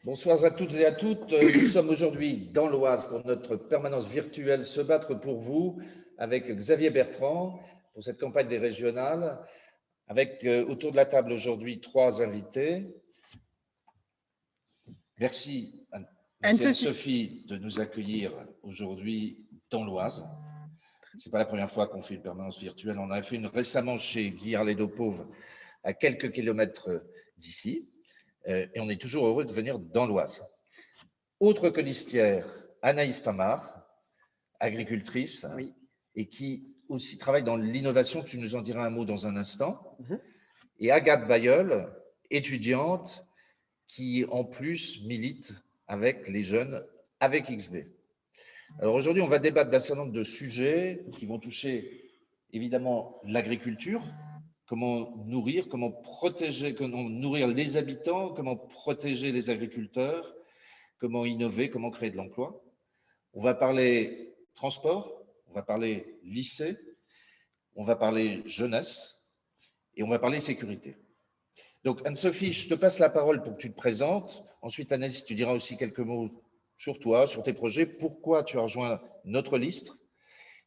Bonsoir à toutes et à toutes. Nous sommes aujourd'hui dans l'Oise pour notre permanence virtuelle Se battre pour vous avec Xavier Bertrand pour cette campagne des régionales, avec autour de la table aujourd'hui 3 invités. Merci Anne-Sophie. Anne-Sophie de nous accueillir aujourd'hui dans l'Oise. Ce n'est pas la première fois qu'on fait une permanence virtuelle. On en a fait une récemment chez Guy Arlet-Daupauvre, à quelques kilomètres d'ici. Et on est toujours heureux de venir dans l'Oise. Autre que listière, Anaïs Pamard, agricultrice, Oui. et qui aussi travaille dans l'innovation. Tu nous en diras un mot dans un instant. Mhm. Et Agathe Bayeul, étudiante, qui en plus milite avec les jeunes, avec XB. Alors aujourd'hui, on va débattre d'un certain nombre de sujets qui vont toucher évidemment l'agriculture, comment nourrir, comment protéger, comment nourrir les habitants, comment protéger les agriculteurs, comment innover, comment créer de l'emploi. On va parler transport, on va parler lycée, on va parler jeunesse et on va parler sécurité. Donc Anne-Sophie, je te passe la parole pour que tu te présentes. Ensuite, Anaïs, tu diras aussi quelques mots sur toi, sur tes projets, pourquoi tu as rejoint notre liste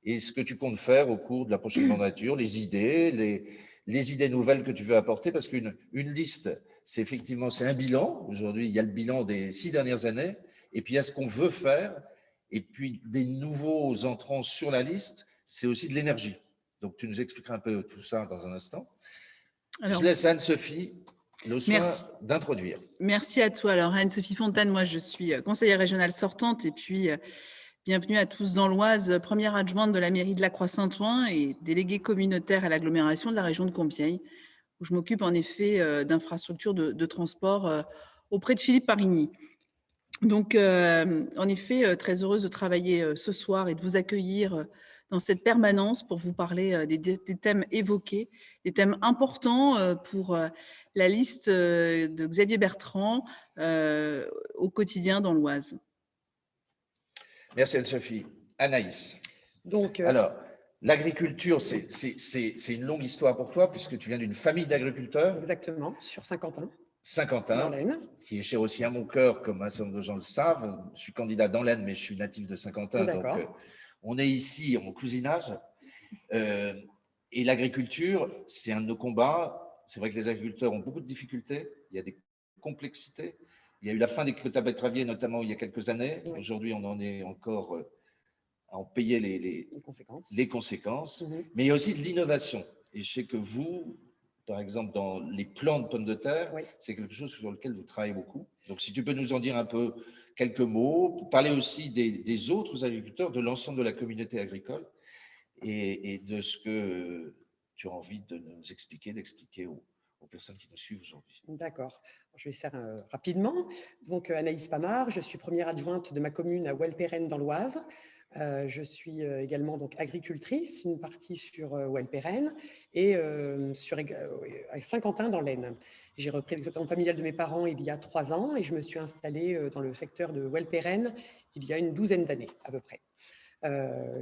et ce que tu comptes faire au cours de la prochaine mandature, les idées nouvelles que tu veux apporter, parce qu'une liste, c'est effectivement un bilan. Aujourd'hui, il y a le bilan des 6 dernières années, et puis il y a ce qu'on veut faire, et puis des nouveaux entrants sur la liste, c'est aussi de l'énergie. Donc tu nous expliqueras un peu tout ça dans un instant. Alors, Je laisse Anne-Sophie le soin merci. d'introduire. Merci à toi. Alors, Anne-Sophie Fontane, moi, je suis conseillère régionale sortante et puis bienvenue à tous dans l'Oise, première adjointe de la mairie de La Croix-Saint-Ouen et déléguée communautaire à l'agglomération de la région de Compiègne, où je m'occupe en effet d'infrastructures de transport auprès de Philippe Parigny. Donc, en effet, très heureuse de travailler ce soir et de vous accueillir dans cette permanence pour vous parler des thèmes évoqués, des thèmes importants pour la liste de Xavier Bertrand au quotidien dans l'Oise. Merci Anne-Sophie. Anaïs. Donc, alors, l'agriculture, c'est une longue histoire pour toi, puisque tu viens d'une famille d'agriculteurs. Exactement, sur Saint-Quentin. Saint-Quentin, dans l'Aisne, qui est cher aussi à mon cœur, comme un certain nombre de gens le savent. Je suis candidat dans l'Aisne, mais je suis natif de Saint-Quentin, donc on est ici en cousinage. Et l'agriculture, c'est un de nos combats. C'est vrai que les agriculteurs ont beaucoup de difficultés, il y a des complexités. Il y a eu la fin des quotas betteraviers, notamment il y a quelques années. Oui. Aujourd'hui, on en est encore à en payer les conséquences. Mais il y a aussi de l'innovation. Et je sais que vous, par exemple, dans les plants de pommes de terre, c'est quelque chose sur lequel vous travaillez beaucoup. Donc, si tu peux nous en dire un peu quelques mots, parler aussi des autres agriculteurs, de l'ensemble de la communauté agricole et de ce que tu as envie de nous expliquer, d'expliquer aux personnes qui nous suivent aujourd'hui. D'accord. Je vais faire rapidement. Donc, Anaïs Pamard, je suis première adjointe de ma commune à Walperen dans l'Oise. Je suis également donc agricultrice, une partie sur Walperen et sur Saint-Quentin dans l'Aisne. J'ai repris l'exploitation familiale de mes parents il y a 3 ans et je me suis installée dans le secteur de Walperen il y a une douzaine d'années à peu près.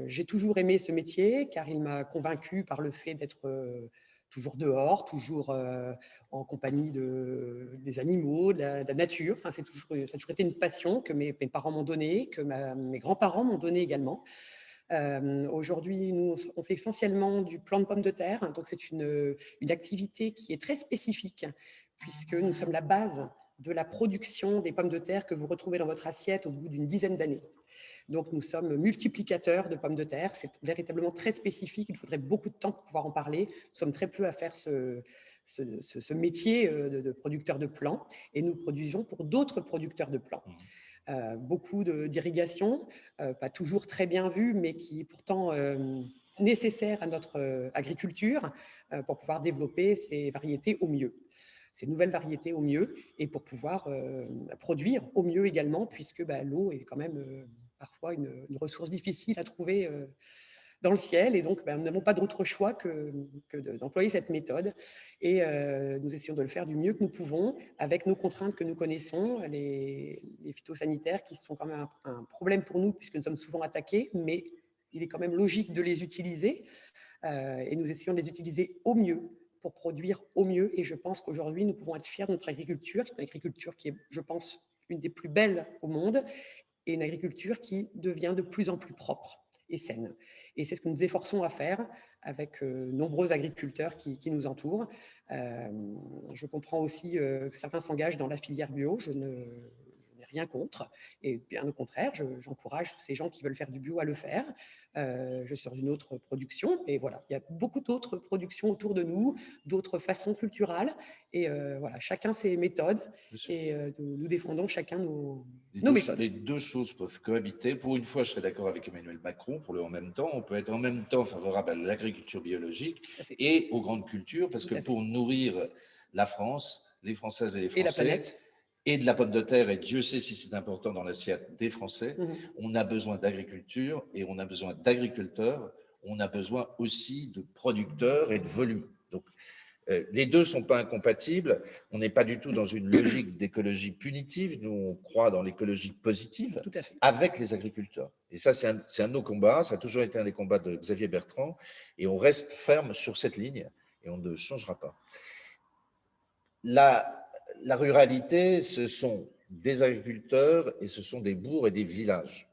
J'ai toujours aimé ce métier car il m'a convaincue par le fait d'être toujours dehors, toujours en compagnie des animaux, de la nature. Enfin, ça a toujours été une passion que mes parents m'ont donnée, que mes grands-parents m'ont donnée également. Aujourd'hui, nous, on fait essentiellement du plant de pommes de terre. Donc, c'est une activité qui est très spécifique puisque nous sommes la base de la production des pommes de terre que vous retrouvez dans votre assiette au bout d'une dizaine d'années. Donc, nous sommes multiplicateurs de pommes de terre. C'est véritablement très spécifique. Il faudrait beaucoup de temps pour pouvoir en parler. Nous sommes très peu à faire ce métier de producteur de plants et nous produisons pour d'autres producteurs de plants. Beaucoup d'irrigation, pas toujours très bien vue, mais qui est pourtant nécessaire à notre agriculture pour pouvoir développer ces variétés au mieux. Ces nouvelles variétés au mieux et pour pouvoir produire au mieux également, puisque l'eau est quand même parfois une ressource difficile à trouver dans le ciel. Et donc, nous n'avons pas d'autre choix que d'employer cette méthode. Et nous essayons de le faire du mieux que nous pouvons avec nos contraintes que nous connaissons, les phytosanitaires qui sont quand même un problème pour nous puisque nous sommes souvent attaqués, mais il est quand même logique de les utiliser. Et nous essayons de les utiliser au mieux pour produire au mieux. Et je pense qu'aujourd'hui, nous pouvons être fiers de notre agriculture, qui est une agriculture qui est, je pense, une des plus belles au monde, et une agriculture qui devient de plus en plus propre et saine. Et c'est ce que nous efforçons à faire avec nombreux agriculteurs qui nous entourent. Je comprends aussi que certains s'engagent dans la filière bio. Je n'ai rien contre, et bien au contraire, j'encourage ces gens qui veulent faire du bio à le faire. Je suis dans une autre production, et voilà, il y a beaucoup d'autres productions autour de nous, d'autres façons culturales, et voilà, chacun ses méthodes, et nous défendons chacun nos méthodes. Les deux choses peuvent cohabiter. Pour une fois, je serais d'accord avec Emmanuel Macron pour le en même temps. On peut être en même temps favorable à l'agriculture biologique et aux grandes cultures, parce que pour nourrir la France, les Françaises et les Français, et la planète, et de la pomme de terre, et Dieu sait si c'est important dans l'assiette des Français, on a besoin d'agriculture et on a besoin d'agriculteurs, on a besoin aussi de producteurs et de volume. Donc, les deux ne sont pas incompatibles. On n'est pas du tout dans une logique d'écologie punitive. Nous, on croit dans l'écologie positive avec les agriculteurs. Et ça, c'est un de nos combats. Ça a toujours été un des combats de Xavier Bertrand. Et on reste ferme sur cette ligne et on ne changera pas. La ruralité, ce sont des agriculteurs et ce sont des bourgs et des villages.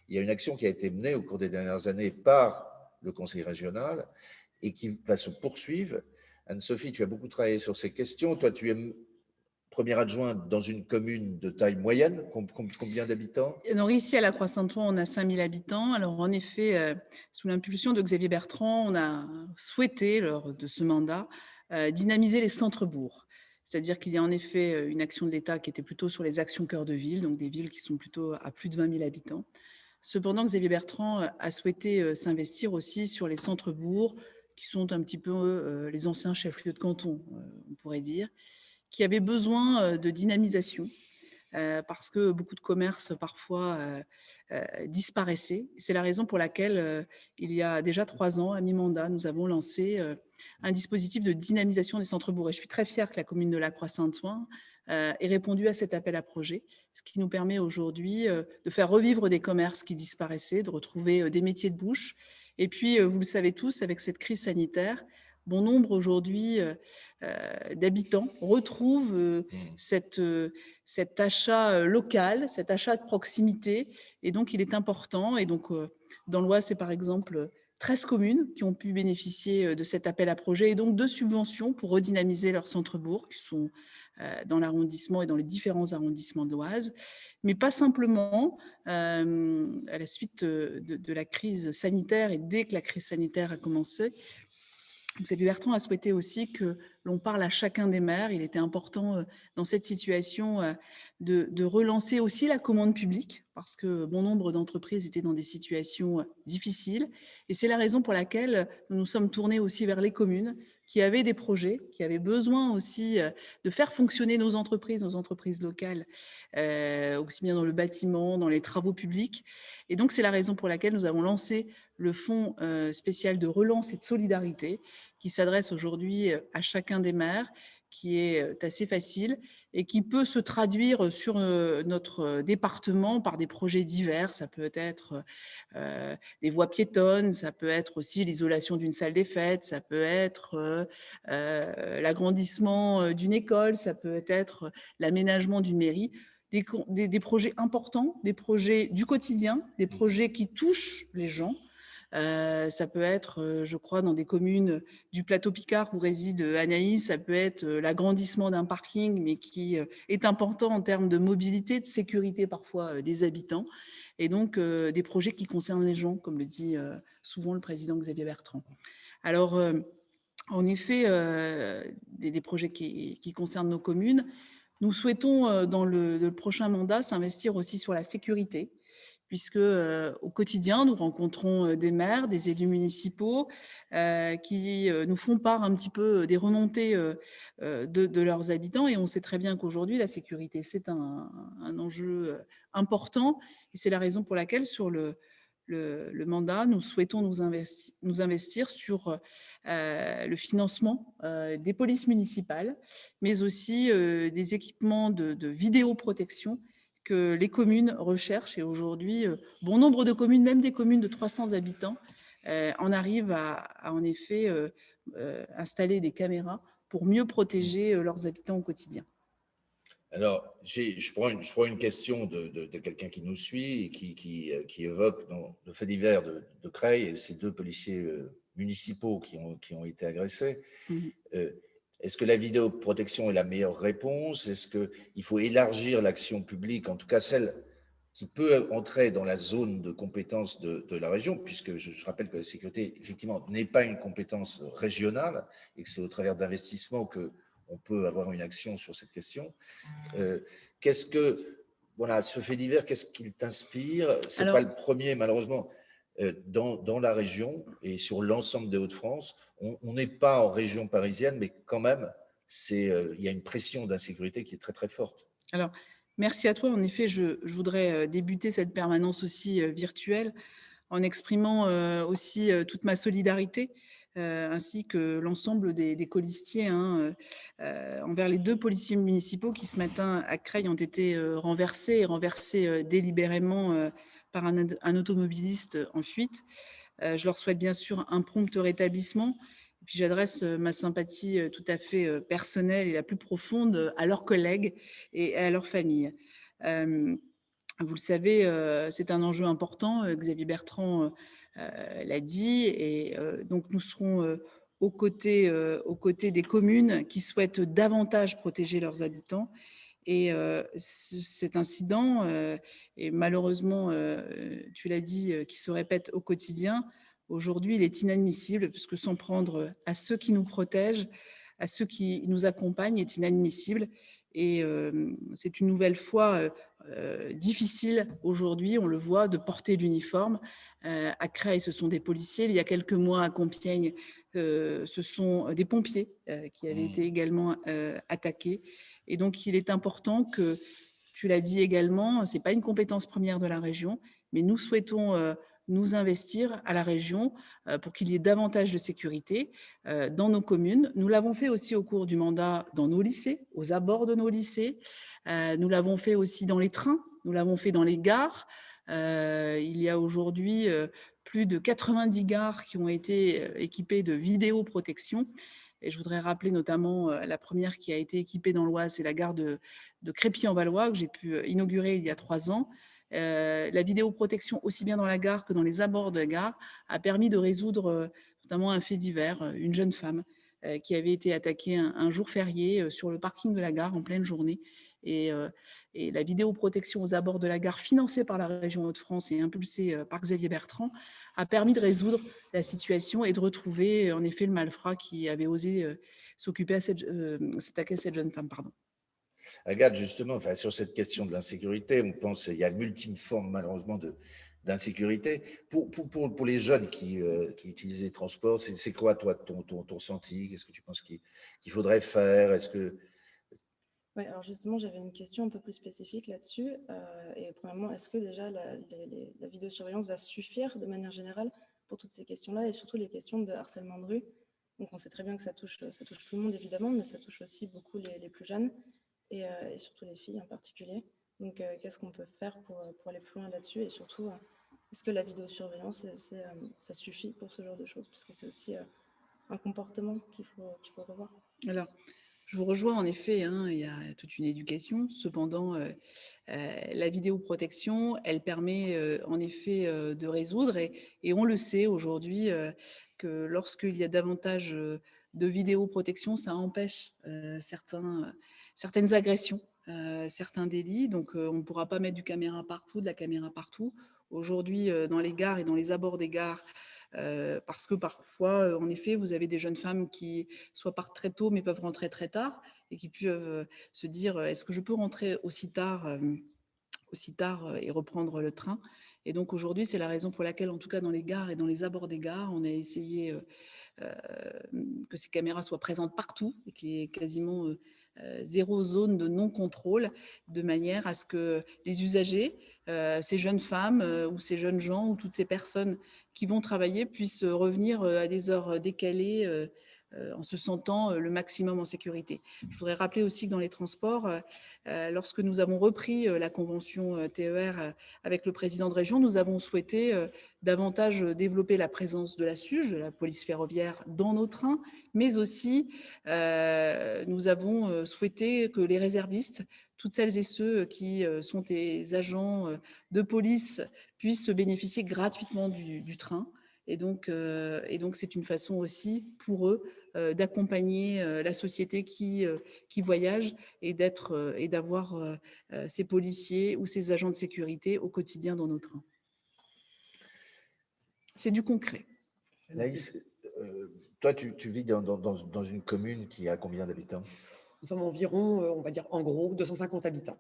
Il y a une action qui a été menée au cours des dernières années par le Conseil régional et qui va se poursuivre. Anne-Sophie, tu as beaucoup travaillé sur ces questions. Toi, tu es première adjointe dans une commune de taille moyenne. Combien d'habitants? Alors ici, à la Croix-Saint-Ouen, on a 5000 habitants. Alors en effet, sous l'impulsion de Xavier Bertrand, on a souhaité, lors de ce mandat, dynamiser les centres-bourgs. C'est-à-dire qu'il y a en effet une action de l'État qui était plutôt sur les actions cœur de ville, donc des villes qui sont plutôt à plus de 20 000 habitants. Cependant, Xavier Bertrand a souhaité s'investir aussi sur les centres-bourgs, qui sont un petit peu les anciens chefs-lieux de canton, on pourrait dire, qui avaient besoin de dynamisation, parce que beaucoup de commerces parfois disparaissaient. C'est la raison pour laquelle, il y a déjà 3 ans, à mi-mandat, nous avons lancé un dispositif de dynamisation des centres-bourgs. Et je suis très fière que la commune de la Croix-Saint-Ouen ait répondu à cet appel à projet, ce qui nous permet aujourd'hui de faire revivre des commerces qui disparaissaient, de retrouver des métiers de bouche. Et puis, vous le savez tous, avec cette crise sanitaire, bon nombre aujourd'hui d'habitants retrouvent cet achat local, cet achat de proximité. Et donc, il est important. Et donc, dans l'Oise, c'est par exemple 13 communes qui ont pu bénéficier de cet appel à projet et donc de subventions pour redynamiser leurs centres-bourgs qui sont dans l'arrondissement et dans les différents arrondissements de l'Oise. Mais pas simplement, à la suite de la crise sanitaire et dès que la crise sanitaire a commencé, Xavier Bertrand a souhaité aussi que l'on parle à chacun des maires. Il était important dans cette situation de relancer aussi la commande publique parce que bon nombre d'entreprises étaient dans des situations difficiles. Et c'est la raison pour laquelle nous nous sommes tournés aussi vers les communes qui avaient des projets, qui avaient besoin aussi de faire fonctionner nos entreprises locales, aussi bien dans le bâtiment, dans les travaux publics. Et donc, c'est la raison pour laquelle nous avons lancé le fonds spécial de relance et de solidarité qui s'adresse aujourd'hui à chacun des maires, qui est assez facile et qui peut se traduire sur notre département par des projets divers. Ça peut être des voies piétonnes, ça peut être aussi l'isolation d'une salle des fêtes, ça peut être l'agrandissement d'une école, ça peut être l'aménagement d'une mairie. Des projets importants, des projets du quotidien, des projets qui touchent les gens. Ça peut être, je crois, dans des communes du plateau Picard où réside Anaïs, ça peut être l'agrandissement d'un parking, mais qui est important en termes de mobilité, de sécurité parfois des habitants, et donc des projets qui concernent les gens, comme le dit souvent le président Xavier Bertrand. Alors, en effet, des projets qui concernent nos communes. Nous souhaitons, dans le prochain mandat, s'investir aussi sur la sécurité, puisque au quotidien, nous rencontrons des maires, des élus municipaux qui nous font part un petit peu des remontées de leurs habitants. Et on sait très bien qu'aujourd'hui, la sécurité, c'est un enjeu important. Et c'est la raison pour laquelle, sur le mandat, nous souhaitons nous investir sur le financement des polices municipales, mais aussi des équipements de vidéoprotection que les communes recherchent. Et aujourd'hui, bon nombre de communes, même des communes de 300 habitants, en arrivent à en effet installer des caméras pour mieux protéger leurs habitants au quotidien. Alors, je prends une question de quelqu'un qui nous suit et qui évoque le fait divers de Creil et ces 2 policiers municipaux qui ont été agressés. Mhm. Est-ce que la vidéoprotection est la meilleure réponse? Est-ce qu'il faut élargir l'action publique, en tout cas celle qui peut entrer dans la zone de compétence de la région, puisque je rappelle que la sécurité, effectivement, n'est pas une compétence régionale et que c'est au travers d'investissements qu'on peut avoir une action sur cette question. Qu'est-ce que, voilà, ce fait divers, qu'est-ce qu'il t'inspire? Ce n'est pas le premier, malheureusement, dans la région et sur l'ensemble des Hauts-de-France. On n'est pas en région parisienne, mais quand même, il y a une pression d'insécurité qui est très, très forte. Alors, merci à toi. En effet, je voudrais débuter cette permanence aussi virtuelle en exprimant aussi toute ma solidarité, ainsi que l'ensemble des colistiers, hein, envers les 2 policiers municipaux qui, ce matin, à Creil, ont été renversés délibérément par un automobiliste en fuite. Je leur souhaite bien sûr un prompt rétablissement. Et puis j'adresse ma sympathie tout à fait personnelle et la plus profonde à leurs collègues et à leurs familles. Vous le savez, c'est un enjeu important. Xavier Bertrand l'a dit. Et donc, nous serons aux côtés des communes qui souhaitent davantage protéger leurs habitants. Et cet incident, et malheureusement, tu l'as dit, qui se répète au quotidien, aujourd'hui, il est inadmissible, puisque s'en prendre à ceux qui nous protègent, à ceux qui nous accompagnent, est inadmissible. Et c'est une nouvelle fois difficile aujourd'hui, on le voit, de porter l'uniforme. À Creil, ce sont des policiers. Il y a quelques mois, à Compiègne, ce sont des pompiers qui avaient été également attaqués. Et donc, il est important que, tu l'as dit également, ce n'est pas une compétence première de la région, mais nous souhaitons nous investir à la région pour qu'il y ait davantage de sécurité dans nos communes. Nous l'avons fait aussi au cours du mandat dans nos lycées, aux abords de nos lycées. Nous l'avons fait aussi dans les trains, nous l'avons fait dans les gares. Il y a aujourd'hui plus de 90 gares qui ont été équipées de vidéoprotection. Et je voudrais rappeler notamment la première qui a été équipée dans l'Oise, c'est la gare de Crépy-en-Valois, que j'ai pu inaugurer il y a 3 ans. La vidéoprotection, aussi bien dans la gare que dans les abords de la gare, a permis de résoudre notamment un fait divers, une jeune femme qui avait été attaquée un jour férié sur le parking de la gare en pleine journée. Et la vidéoprotection aux abords de la gare, financée par la région Hauts-de-France et impulsée par Xavier Bertrand, a permis de résoudre la situation et de retrouver en effet le malfrat qui avait osé s'attaquer à cette jeune femme. Pardon. Agathe, justement, enfin, sur cette question de l'insécurité, on pense qu'il y a multiples formes, malheureusement, d'insécurité. Pour les jeunes qui utilisent les transports, c'est quoi, toi, ton ressenti? Qu'est-ce que tu penses qu'il faudrait faire? Est-ce que... Oui, alors justement, j'avais une question un peu plus spécifique là-dessus. Et premièrement, est-ce que déjà la vidéosurveillance va suffire de manière générale pour toutes ces questions-là et surtout les questions de harcèlement de rue? Donc on sait très bien que ça touche tout le monde évidemment, mais ça touche aussi beaucoup les plus jeunes et surtout les filles en particulier. Donc qu'est-ce qu'on peut faire pour aller plus loin là-dessus? Et surtout, est-ce que la vidéosurveillance, ça suffit pour ce genre de choses? Parce que c'est aussi un comportement qu'il faut revoir. Alors, je vous rejoins en effet, hein, il y a toute une éducation. Cependant, la vidéoprotection, elle permet en effet de résoudre et on le sait aujourd'hui que lorsqu'il y a davantage de vidéoprotection, ça empêche certaines agressions, certains délits. Donc, on ne pourra pas mettre de la caméra partout. Aujourd'hui, dans les gares et dans les abords des gares, parce que parfois, en effet, vous avez des jeunes femmes qui soit partent très tôt, mais peuvent rentrer très tard et qui peuvent se dire est-ce que je peux rentrer aussi tard et reprendre le train. Et donc aujourd'hui, c'est la raison pour laquelle, en tout cas dans les gares et dans les abords des gares, on a essayé que ces caméras soient présentes partout et qu'il y ait quasiment zéro zone de non-contrôle, de manière à ce que les usagers, ces jeunes femmes ou ces jeunes gens ou toutes ces personnes qui vont travailler puissent revenir à des heures décalées en se sentant le maximum en sécurité. Je voudrais rappeler aussi que dans les transports, lorsque nous avons repris la convention TER avec le président de région, nous avons souhaité davantage développer la présence de la SUGE, de la police ferroviaire, dans nos trains, mais aussi nous avons souhaité que les réservistes toutes celles et ceux qui sont des agents de police puissent bénéficier gratuitement du train. Et donc, c'est une façon aussi pour eux d'accompagner la société qui voyage et d'avoir ces policiers ou ces agents de sécurité au quotidien dans nos trains. C'est du concret. Anaïs, toi, tu vis dans une commune qui a combien d'habitants? Nous sommes environ, on va dire en gros, 250 habitants.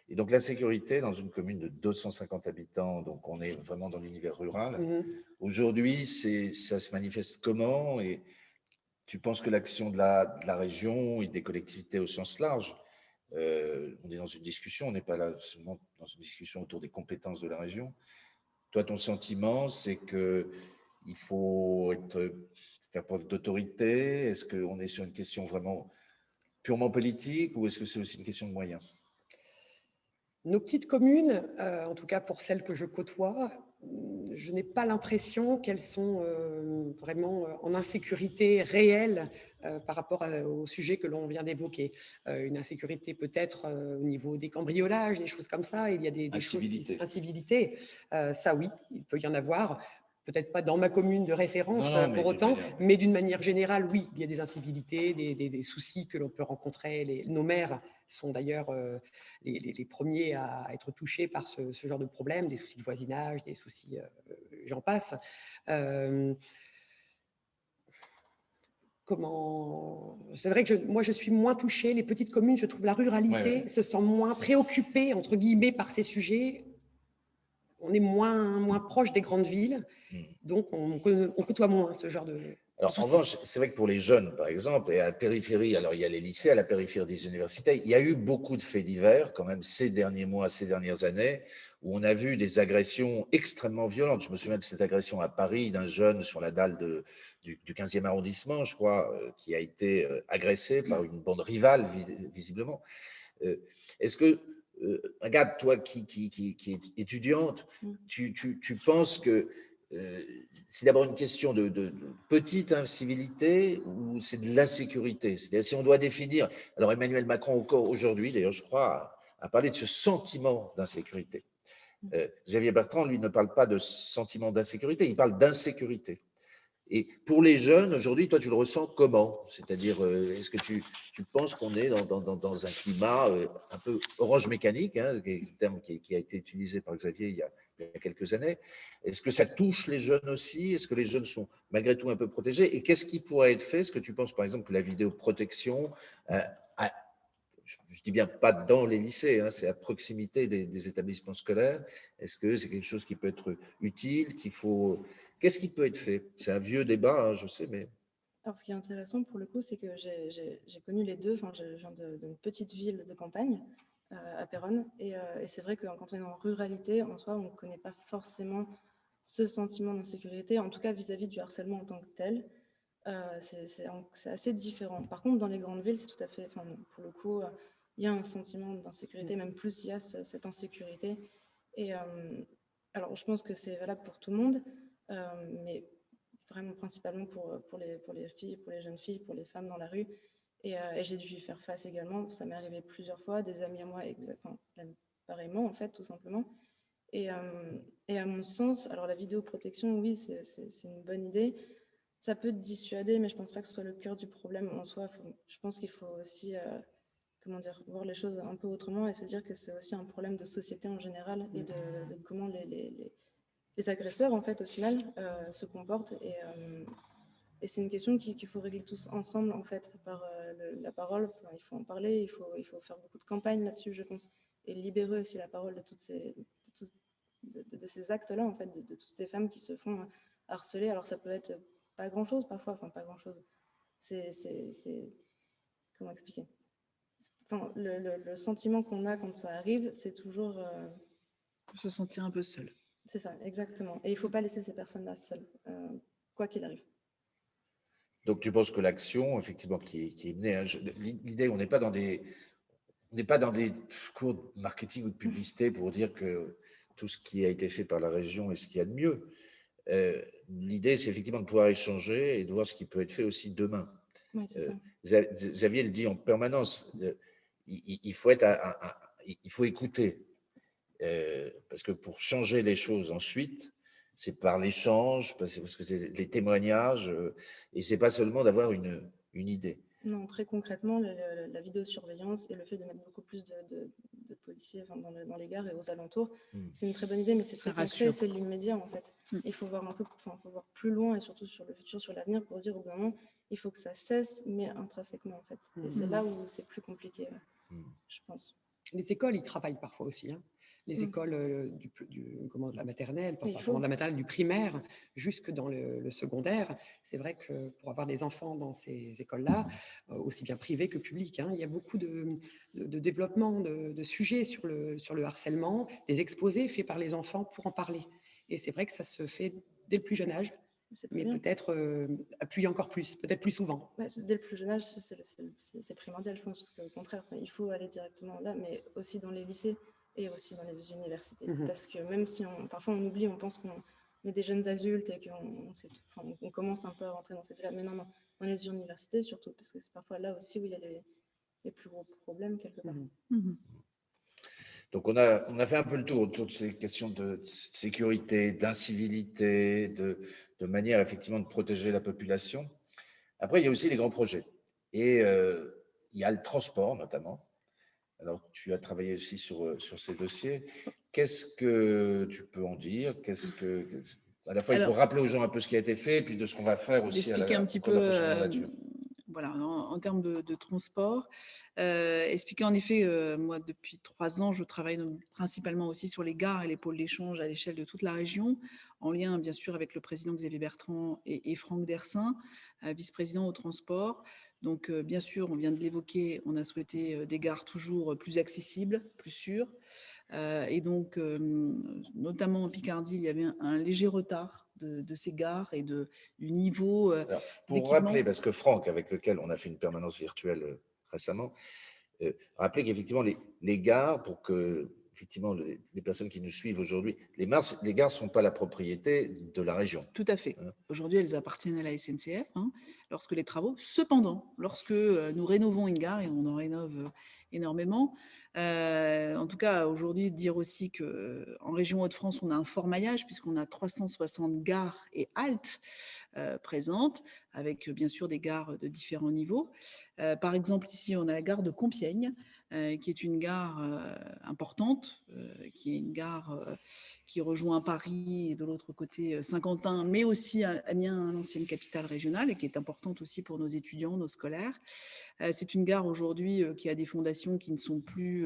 Et donc, la sécurité dans une commune de 250 habitants, donc on est vraiment dans l'univers rural. Aujourd'hui, ça se manifeste comment? Et tu penses que l'action de la région et des collectivités au sens large, on est dans une discussion, on n'est pas là seulement dans une discussion autour des compétences de la région. Toi, ton sentiment, c'est qu'il faut faire preuve d'autorité? Est-ce qu'on est sur une question vraiment purement politique ou est-ce que c'est aussi une question de moyens? Nos petites communes, en tout cas pour celles que je côtoie, je n'ai pas l'impression qu'elles sont vraiment en insécurité réelle par rapport au sujet que l'on vient d'évoquer. Une insécurité peut-être au niveau des cambriolages, des choses comme ça. Il y a des incivilités. Ça oui, il peut y en avoir. Peut-être pas dans ma commune de référence pour autant, mais d'une manière générale, oui, il y a des incivilités, des soucis que l'on peut rencontrer. Nos maires sont d'ailleurs les premiers à être touchés par ce genre de problème, des soucis de voisinage, des soucis, j'en passe. C'est vrai que moi, je suis moins touchée. Les petites communes, je trouve la ruralité se sent moins préoccupée, entre guillemets, par ces sujets. On est moins proche des grandes villes, donc on côtoie moins ce genre de... Alors, en revanche, c'est vrai que pour les jeunes, par exemple, et à la périphérie, alors il y a les lycées, à la périphérie des universités, il y a eu beaucoup de faits divers, quand même, ces derniers mois, ces dernières années, où on a vu des agressions extrêmement violentes. Je me souviens de cette agression à Paris d'un jeune sur la dalle du 15e arrondissement, je crois, qui a été agressé par une bande rivale, visiblement. Est-ce que, regarde, toi qui est étudiante, tu penses que c'est d'abord une question de petite incivilité ou c'est de l'insécurité? C'est-à-dire, si on doit définir. Alors, Emmanuel Macron, encore aujourd'hui, d'ailleurs, je crois, a parlé de ce sentiment d'insécurité. Xavier Bertrand, lui, ne parle pas de sentiment d'insécurité, il parle d'insécurité. Et pour les jeunes, aujourd'hui, toi, tu le ressens comment? C'est-à-dire, est-ce que tu penses qu'on est dans un climat un peu orange mécanique, hein, qui est un terme qui a été utilisé par Xavier il y a quelques années? Est-ce que ça touche les jeunes aussi? Est-ce que les jeunes sont malgré tout un peu protégés? Et qu'est-ce qui pourrait être fait? Est-ce que tu penses, par exemple, que la vidéoprotection, je dis bien pas dans les lycées, hein, c'est à proximité des établissements scolaires, est-ce que c'est quelque chose qui peut être utile, qu'il faut... Qu'est-ce qui peut être fait? C'est un vieux débat, hein, je sais, mais... Alors, ce qui est intéressant pour le coup, c'est que j'ai connu les deux. Enfin, je viens d'une petite ville de campagne, à Péronne, et c'est vrai que quand on est en ruralité, en soi, on ne connaît pas forcément ce sentiment d'insécurité, en tout cas vis-à-vis du harcèlement en tant que tel. C'est assez différent. Par contre, dans les grandes villes, c'est tout à fait... Enfin, pour le coup, il y a un sentiment d'insécurité, même plus il y a cette insécurité. Et alors, je pense que c'est valable pour tout le monde, mais vraiment principalement pour les filles, pour les jeunes filles, pour les femmes dans la rue. Et j'ai dû y faire face également. Ça m'est arrivé plusieurs fois, des amis à moi, pareillement, en fait, tout simplement. Et à mon sens, alors la vidéoprotection, oui, c'est une bonne idée. Ça peut dissuader, mais je ne pense pas que ce soit le cœur du problème en soi. Je pense qu'il faut aussi voir les choses un peu autrement et se dire que c'est aussi un problème de société en général et de comment les agresseurs, en fait, au final, se comportent. Et c'est une question qu'il faut régler tous ensemble, en fait, par la parole. Enfin, il faut en parler, il faut faire beaucoup de campagnes là-dessus, je pense, et libérer aussi la parole de ces actes-là, en fait, de toutes ces femmes qui se font harceler. Alors, ça peut être pas grand-chose parfois, enfin, pas grand-chose. Comment expliquer? Enfin, le sentiment qu'on a quand ça arrive, c'est toujours... se sentir un peu seul. C'est ça, exactement. Et il ne faut pas laisser ces personnes-là seules, quoi qu'il arrive. Donc, tu penses que l'action, effectivement, qui est menée, hein, l'idée, on n'est pas dans des cours de marketing ou de publicité pour dire que tout ce qui a été fait par la région est ce qu'il y a de mieux. L'idée, c'est effectivement de pouvoir échanger et de voir ce qui peut être fait aussi demain. Oui, c'est ça. Xavier le dit en permanence, il faut être il faut écouter. Parce que pour changer les choses ensuite, c'est par l'échange, parce que c'est les témoignages, et c'est pas seulement d'avoir une idée. Non, très concrètement, la vidéosurveillance et le fait de mettre beaucoup plus de policiers dans les gares et aux alentours, c'est une très bonne idée, mais c'est très concret, c'est l'immédiat en fait. Il faut voir faut voir plus loin et surtout sur le futur, sur l'avenir, pour se dire au bout d'un moment, il faut que ça cesse, mais intrinsèquement en fait. Et c'est là où c'est plus compliqué, je pense. Les écoles, ils travaillent parfois aussi. Les écoles de la maternelle, de la maternelle, du primaire, jusque dans le secondaire. C'est vrai que pour avoir des enfants dans ces écoles-là, aussi bien privées que publiques, il y a beaucoup de développement de sujets sur le harcèlement, des exposés faits par les enfants pour en parler. Et c'est vrai que ça se fait dès le plus jeune âge, mais peut-être appuyer encore plus, peut-être plus souvent. Dès le plus jeune âge, c'est primordial, je pense, parce qu'au contraire, il faut aller directement là, mais aussi dans les lycées et aussi dans les universités. Parce que même si parfois on oublie, on pense qu'on est des jeunes adultes et qu'on commence un peu à rentrer dans cette vie-là, mais non, dans les universités surtout, parce que c'est parfois là aussi où il y a les plus gros problèmes quelque part. Donc, on a fait un peu le tour autour de ces questions de sécurité, d'incivilité, de manière effectivement de protéger la population. Après, il y a aussi les grands projets. Et il y a le transport notamment. Alors, tu as travaillé aussi sur ces dossiers. Qu'est-ce que tu peux en dire? À la fois, il faut rappeler aux gens un peu ce qui a été fait, et puis de ce qu'on va faire aussi expliquer un petit peu la prochaine mandature. Voilà, en termes de transport, expliquer en effet, moi depuis 3 ans, je travaille principalement aussi sur les gares et les pôles d'échange à l'échelle de toute la région, en lien bien sûr avec le président Xavier Bertrand et Franck Dersin, vice-président au transport. Donc bien sûr, on vient de l'évoquer, on a souhaité des gares toujours plus accessibles, plus sûres. Et donc, notamment en Picardie, il y avait un léger retard de ces gares et du niveau. Alors, pour rappeler, parce que Franck, avec lequel on a fait une permanence virtuelle récemment, rappeler qu'effectivement, les gares, pour que effectivement, les personnes qui nous suivent aujourd'hui, les gares ne sont pas la propriété de la région. Tout à fait. Aujourd'hui, elles appartiennent à la SNCF lorsque les travaux. Cependant, lorsque nous rénovons une gare, et on en rénove énormément, en tout cas, aujourd'hui, dire aussi qu'en région Hauts-de-France, on a un fort maillage puisqu'on a 360 gares et haltes présentes, avec bien sûr des gares de différents niveaux. Par exemple, ici, on a la gare de Compiègne, qui est une gare importante, qui est une gare qui rejoint Paris et de l'autre côté Saint-Quentin, mais aussi Amiens, l'ancienne capitale régionale, et qui est importante aussi pour nos étudiants, nos scolaires. C'est une gare aujourd'hui qui a des fondations qui ne sont plus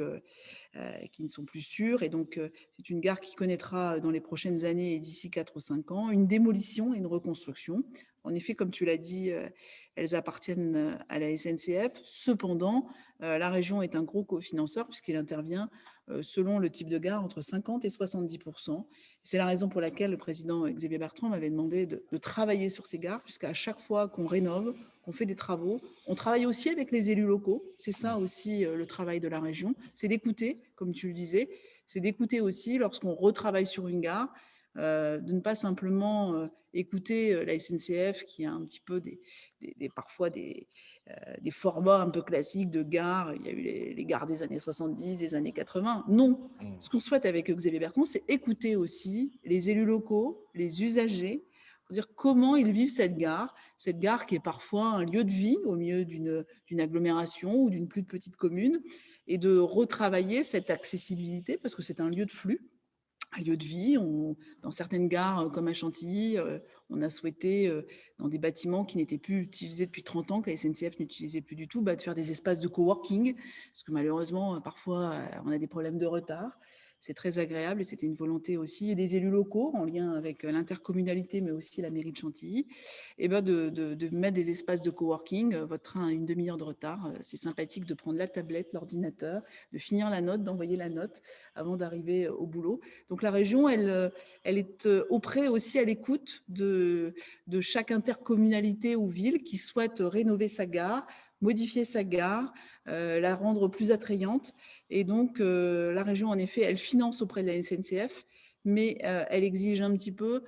sûres, et donc c'est une gare qui connaîtra dans les prochaines années et d'ici 4 ou 5 ans une démolition et une reconstruction. En effet, comme tu l'as dit, elles appartiennent à la SNCF. Cependant, la région est un gros cofinanceur puisqu'il intervient selon le type de gare entre 50 et 70%. C'est la raison pour laquelle le président Xavier Bertrand m'avait demandé de travailler sur ces gares, puisqu'à chaque fois qu'on rénove, qu'on fait des travaux, on travaille aussi avec les élus locaux. C'est ça aussi le travail de la région, c'est d'écouter, comme tu le disais, c'est d'écouter aussi lorsqu'on retravaille sur une gare, de ne pas simplement écouter la SNCF qui a un petit peu parfois des formats un peu classiques de gares. Il y a eu les gares des années 70, des années 80. Non, ce qu'on souhaite avec Xavier Bertrand, c'est écouter aussi les élus locaux, les usagers, pour dire comment ils vivent cette gare qui est parfois un lieu de vie au milieu d'une agglomération ou d'une plus petite commune, et de retravailler cette accessibilité parce que c'est un lieu de flux, un lieu de vie. Dans certaines gares, comme à Chantilly, on a souhaité, dans des bâtiments qui n'étaient plus utilisés depuis 30 ans, que la SNCF n'utilisait plus du tout, de faire des espaces de coworking, parce que malheureusement, parfois, on a des problèmes de retard. C'est très agréable, et c'était une volonté aussi des élus locaux, en lien avec l'intercommunalité, mais aussi la mairie de Chantilly, et de mettre des espaces de coworking. Votre train a une demi-heure de retard, c'est sympathique de prendre la tablette, l'ordinateur, de finir la note, d'envoyer la note avant d'arriver au boulot. Donc la région, elle est auprès aussi, à l'écoute de chaque intercommunalité ou ville qui souhaite rénover sa gare, modifier sa gare, la rendre plus attrayante. Et donc, la région, en effet, elle finance auprès de la SNCF, mais elle exige un petit peu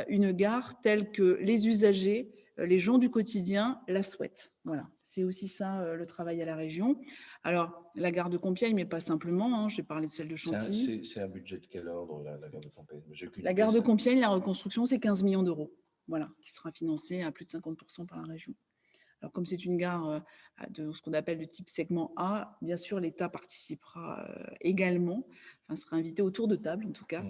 une gare telle que les usagers, les gens du quotidien la souhaitent. Voilà, C'est aussi ça, le travail à la région. Alors, la gare de Compiègne, mais pas simplement, hein, j'ai parlé de celle de Chantilly. C'est un budget de quel ordre, la gare de Compiègne? La gare de Compiègne, la reconstruction, c'est 15 millions d'euros, voilà, qui sera financée à plus de 50% par la région. Alors, comme c'est une gare de ce qu'on appelle de type segment A, bien sûr, l'État participera également, enfin, sera invité autour de table, en tout cas.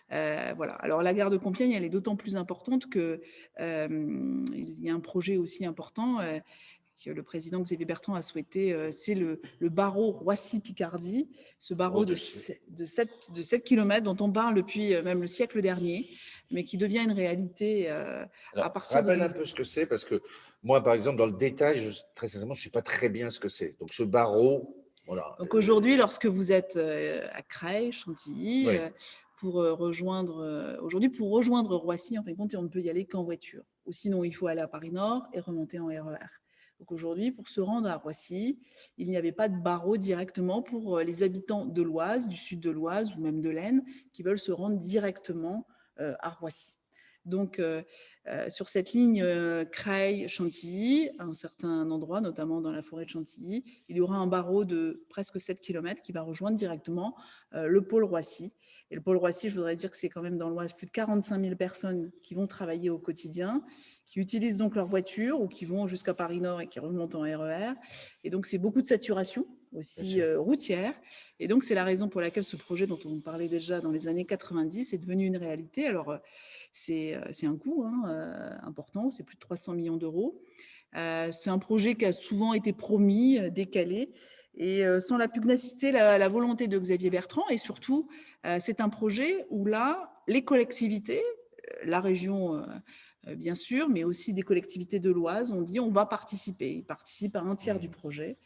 Voilà. Alors, la gare de Compiègne, elle est d'autant plus importante qu'il y a un projet aussi important que le président Xavier Bertrand a souhaité, c'est le barreau Roissy-Picardie, ce barreau de 7 km dont on parle depuis même le siècle dernier, mais qui devient une réalité Alors, à partir rappelle un peu ce que c'est, parce que moi, par exemple, dans le détail, très sincèrement, je ne sais pas très bien ce que c'est. Donc, ce barreau, voilà. Donc, aujourd'hui, lorsque vous êtes à Creil, Chantilly, Oui. pour rejoindre Roissy, en fin de compte, on ne peut y aller qu'en voiture. Ou sinon, il faut aller à Paris-Nord et remonter en RER. Donc aujourd'hui, pour se rendre à Roissy, il n'y avait pas de barreau directement pour les habitants de l'Oise, du sud de l'Oise ou même de l'Aisne, qui veulent se rendre directement à Roissy. Donc, sur cette ligne Creil-Chantilly, à un certain endroit, notamment dans la forêt de Chantilly, il y aura un barreau de presque 7 km qui va rejoindre directement le pôle Roissy. Et le pôle Roissy, je voudrais dire que c'est quand même dans l'Oise plus de 45 000 personnes qui vont travailler au quotidien, qui utilisent donc leur voiture ou qui vont jusqu'à Paris-Nord et qui remontent en RER. Et donc, c'est beaucoup de saturation aussi routière. Et donc, c'est la raison pour laquelle ce projet dont on parlait déjà dans les années 90 est devenu une réalité. Alors, c'est un coût important, c'est plus de 300 millions d'euros. C'est un projet qui a souvent été promis, décalé. Et sans la pugnacité, la volonté de Xavier Bertrand, et surtout, c'est un projet où là, les collectivités, la région bien sûr, mais aussi des collectivités de l'Oise ont dit on va participer. Ils participent à un tiers du projet.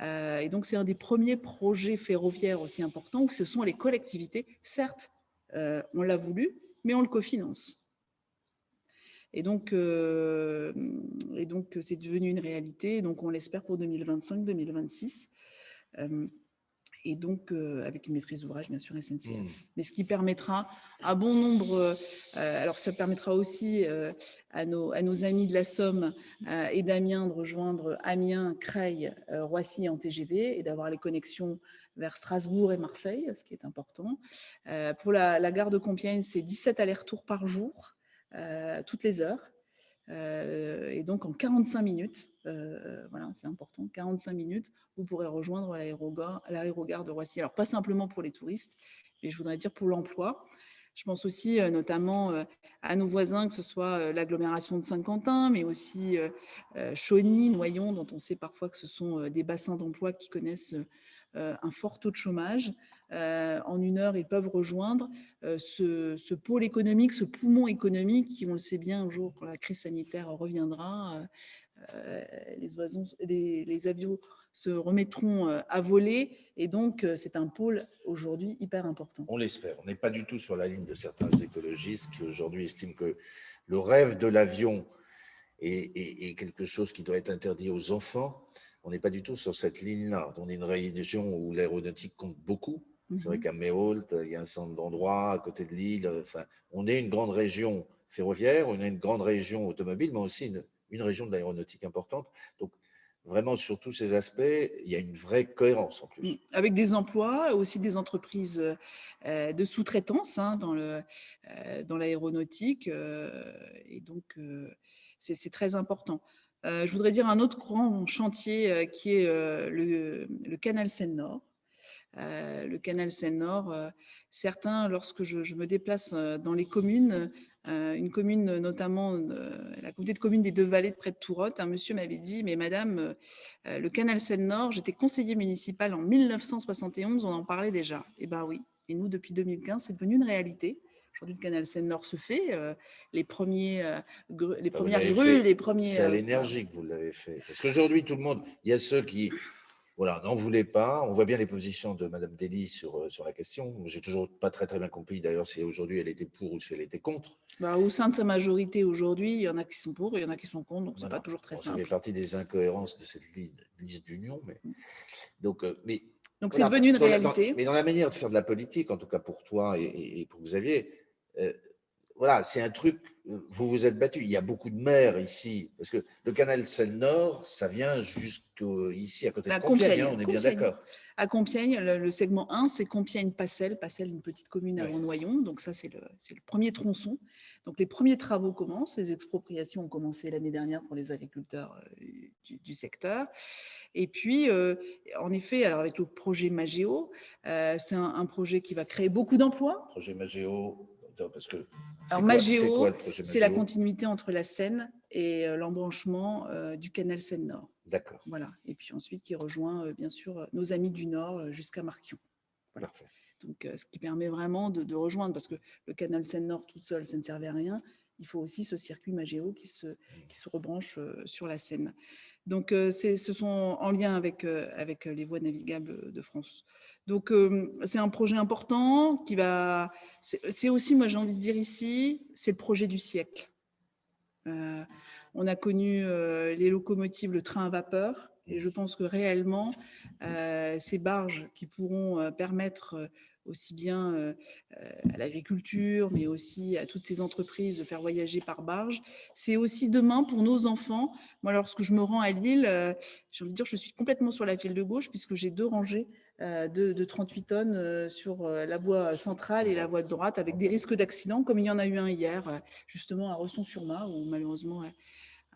Et donc, c'est un des premiers projets ferroviaires aussi importants où ce sont les collectivités. Certes, on l'a voulu, mais on le cofinance. Et donc, c'est devenu une réalité. Donc, on l'espère pour 2025-2026. Et donc, avec une maîtrise d'ouvrage, bien sûr, SNCF. Mais ce qui permettra à bon nombre, alors ça permettra aussi à nos amis de la Somme et d'Amiens de rejoindre Amiens, Creil, Roissy en TGV et d'avoir les connexions vers Strasbourg et Marseille, ce qui est important. Pour la gare de Compiègne, c'est 17 allers-retours par jour, toutes les heures. Et donc en 45 minutes, voilà, c'est important, 45 minutes, vous pourrez rejoindre l'aérogare de Roissy. Alors pas simplement pour les touristes, mais je voudrais dire pour l'emploi. Je pense aussi notamment à nos voisins, que ce soit l'agglomération de Saint-Quentin, mais aussi Chauny, Noyon, dont on sait parfois que ce sont des bassins d'emploi qui connaissent un fort taux de chômage. En une heure, ils peuvent rejoindre ce pôle économique, ce poumon économique qui, on le sait bien, un jour, quand la crise sanitaire reviendra, les avions se remettront à voler. Et donc, c'est un pôle aujourd'hui hyper important. On l'espère. On n'est pas du tout sur la ligne de certains écologistes qui aujourd'hui estiment que le rêve de l'avion est quelque chose qui doit être interdit aux enfants. On n'est pas du tout sur cette ligne-là. On est une région où l'aéronautique compte beaucoup. C'est vrai qu'à Méholt, il y a un centre d'endroit à côté de Lille. Enfin, on est une grande région ferroviaire, on est une grande région automobile, mais aussi une région de l'aéronautique importante. Donc, vraiment, sur tous ces aspects, il y a une vraie cohérence en plus. Avec des emplois, aussi des entreprises de sous-traitance dans l'aéronautique. Et donc, c'est très important. Je voudrais dire un autre grand chantier qui est le canal Seine-Nord. Le canal Seine-Nord, certains, lorsque je me déplace dans les communes, une commune notamment, la communauté de communes des Deux-Vallées de près de Tourotte, un monsieur m'avait dit, mais madame, le canal Seine-Nord, j'étais conseiller municipal en 1971, on en parlait déjà. Eh bien oui, et nous, depuis 2015, c'est devenu une réalité. Aujourd'hui, le canal Seine-Nord se fait, les premières grues, les premiers… C'est à l'énergie que vous l'avez fait. Parce qu'aujourd'hui, tout le monde, il y a ceux qui… Voilà, n'en voulait pas. On voit bien les positions de Mme Dely sur la question. J'ai toujours pas très bien compris d'ailleurs si aujourd'hui elle était pour ou si elle était contre. Au sein de sa majorité aujourd'hui, il y en a qui sont pour et il y en a qui sont contre, donc c'est pas toujours très simple. Ça fait partie des incohérences de cette liste d'union. Donc c'est devenu une réalité. Mais dans la manière de faire de la politique, en tout cas pour toi et pour Xavier, voilà, c'est un truc, vous vous êtes battu. Il y a beaucoup de maires ici, parce que le canal Seine-Nord, ça vient jusqu'ici, à côté de À Compiègne, Compiègne, on est bien d'accord. À Compiègne, le segment 1, c'est Compiègne-Passel, une petite commune Oui. avant Noyon. Donc ça, c'est le premier tronçon. Donc les premiers travaux commencent. Les expropriations ont commencé l'année dernière pour les agriculteurs du secteur. Et puis, en effet, alors avec le projet Magéo, c'est un projet qui va créer beaucoup d'emplois. Projet Magéo, parce que Alors c'est quoi Magéo, le projet c'est la Magéo? continuité entre la Seine et l'embranchement du canal Seine-Nord. D'accord, Voilà. Et puis ensuite, qui rejoint bien sûr nos amis du Nord jusqu'à Marquion. Voilà. parfait. Donc, ce qui permet vraiment de rejoindre, parce que le canal Seine-Nord toute seule, ça ne servait à rien. Il faut aussi ce circuit Magéo qui se rebranche sur la Seine. Donc, ce sont en lien avec les voies navigables de France. Donc, c'est un projet important qui va. C'est aussi, moi, j'ai envie de dire ici, c'est le projet du siècle. On a connu les locomotives, le train à vapeur, et je pense que réellement, ces barges qui pourront permettre aussi bien à l'agriculture, mais aussi à toutes ces entreprises de faire voyager par barge, c'est aussi demain pour nos enfants. Moi, lorsque je me rends à Lille, j'ai envie de dire que je suis complètement sur la file de gauche, puisque j'ai 2 rangées de 38 tonnes sur la voie centrale et la voie de droite, avec des risques d'accident, comme il y en a eu un hier, justement à Ressons-sur-Mar, où malheureusement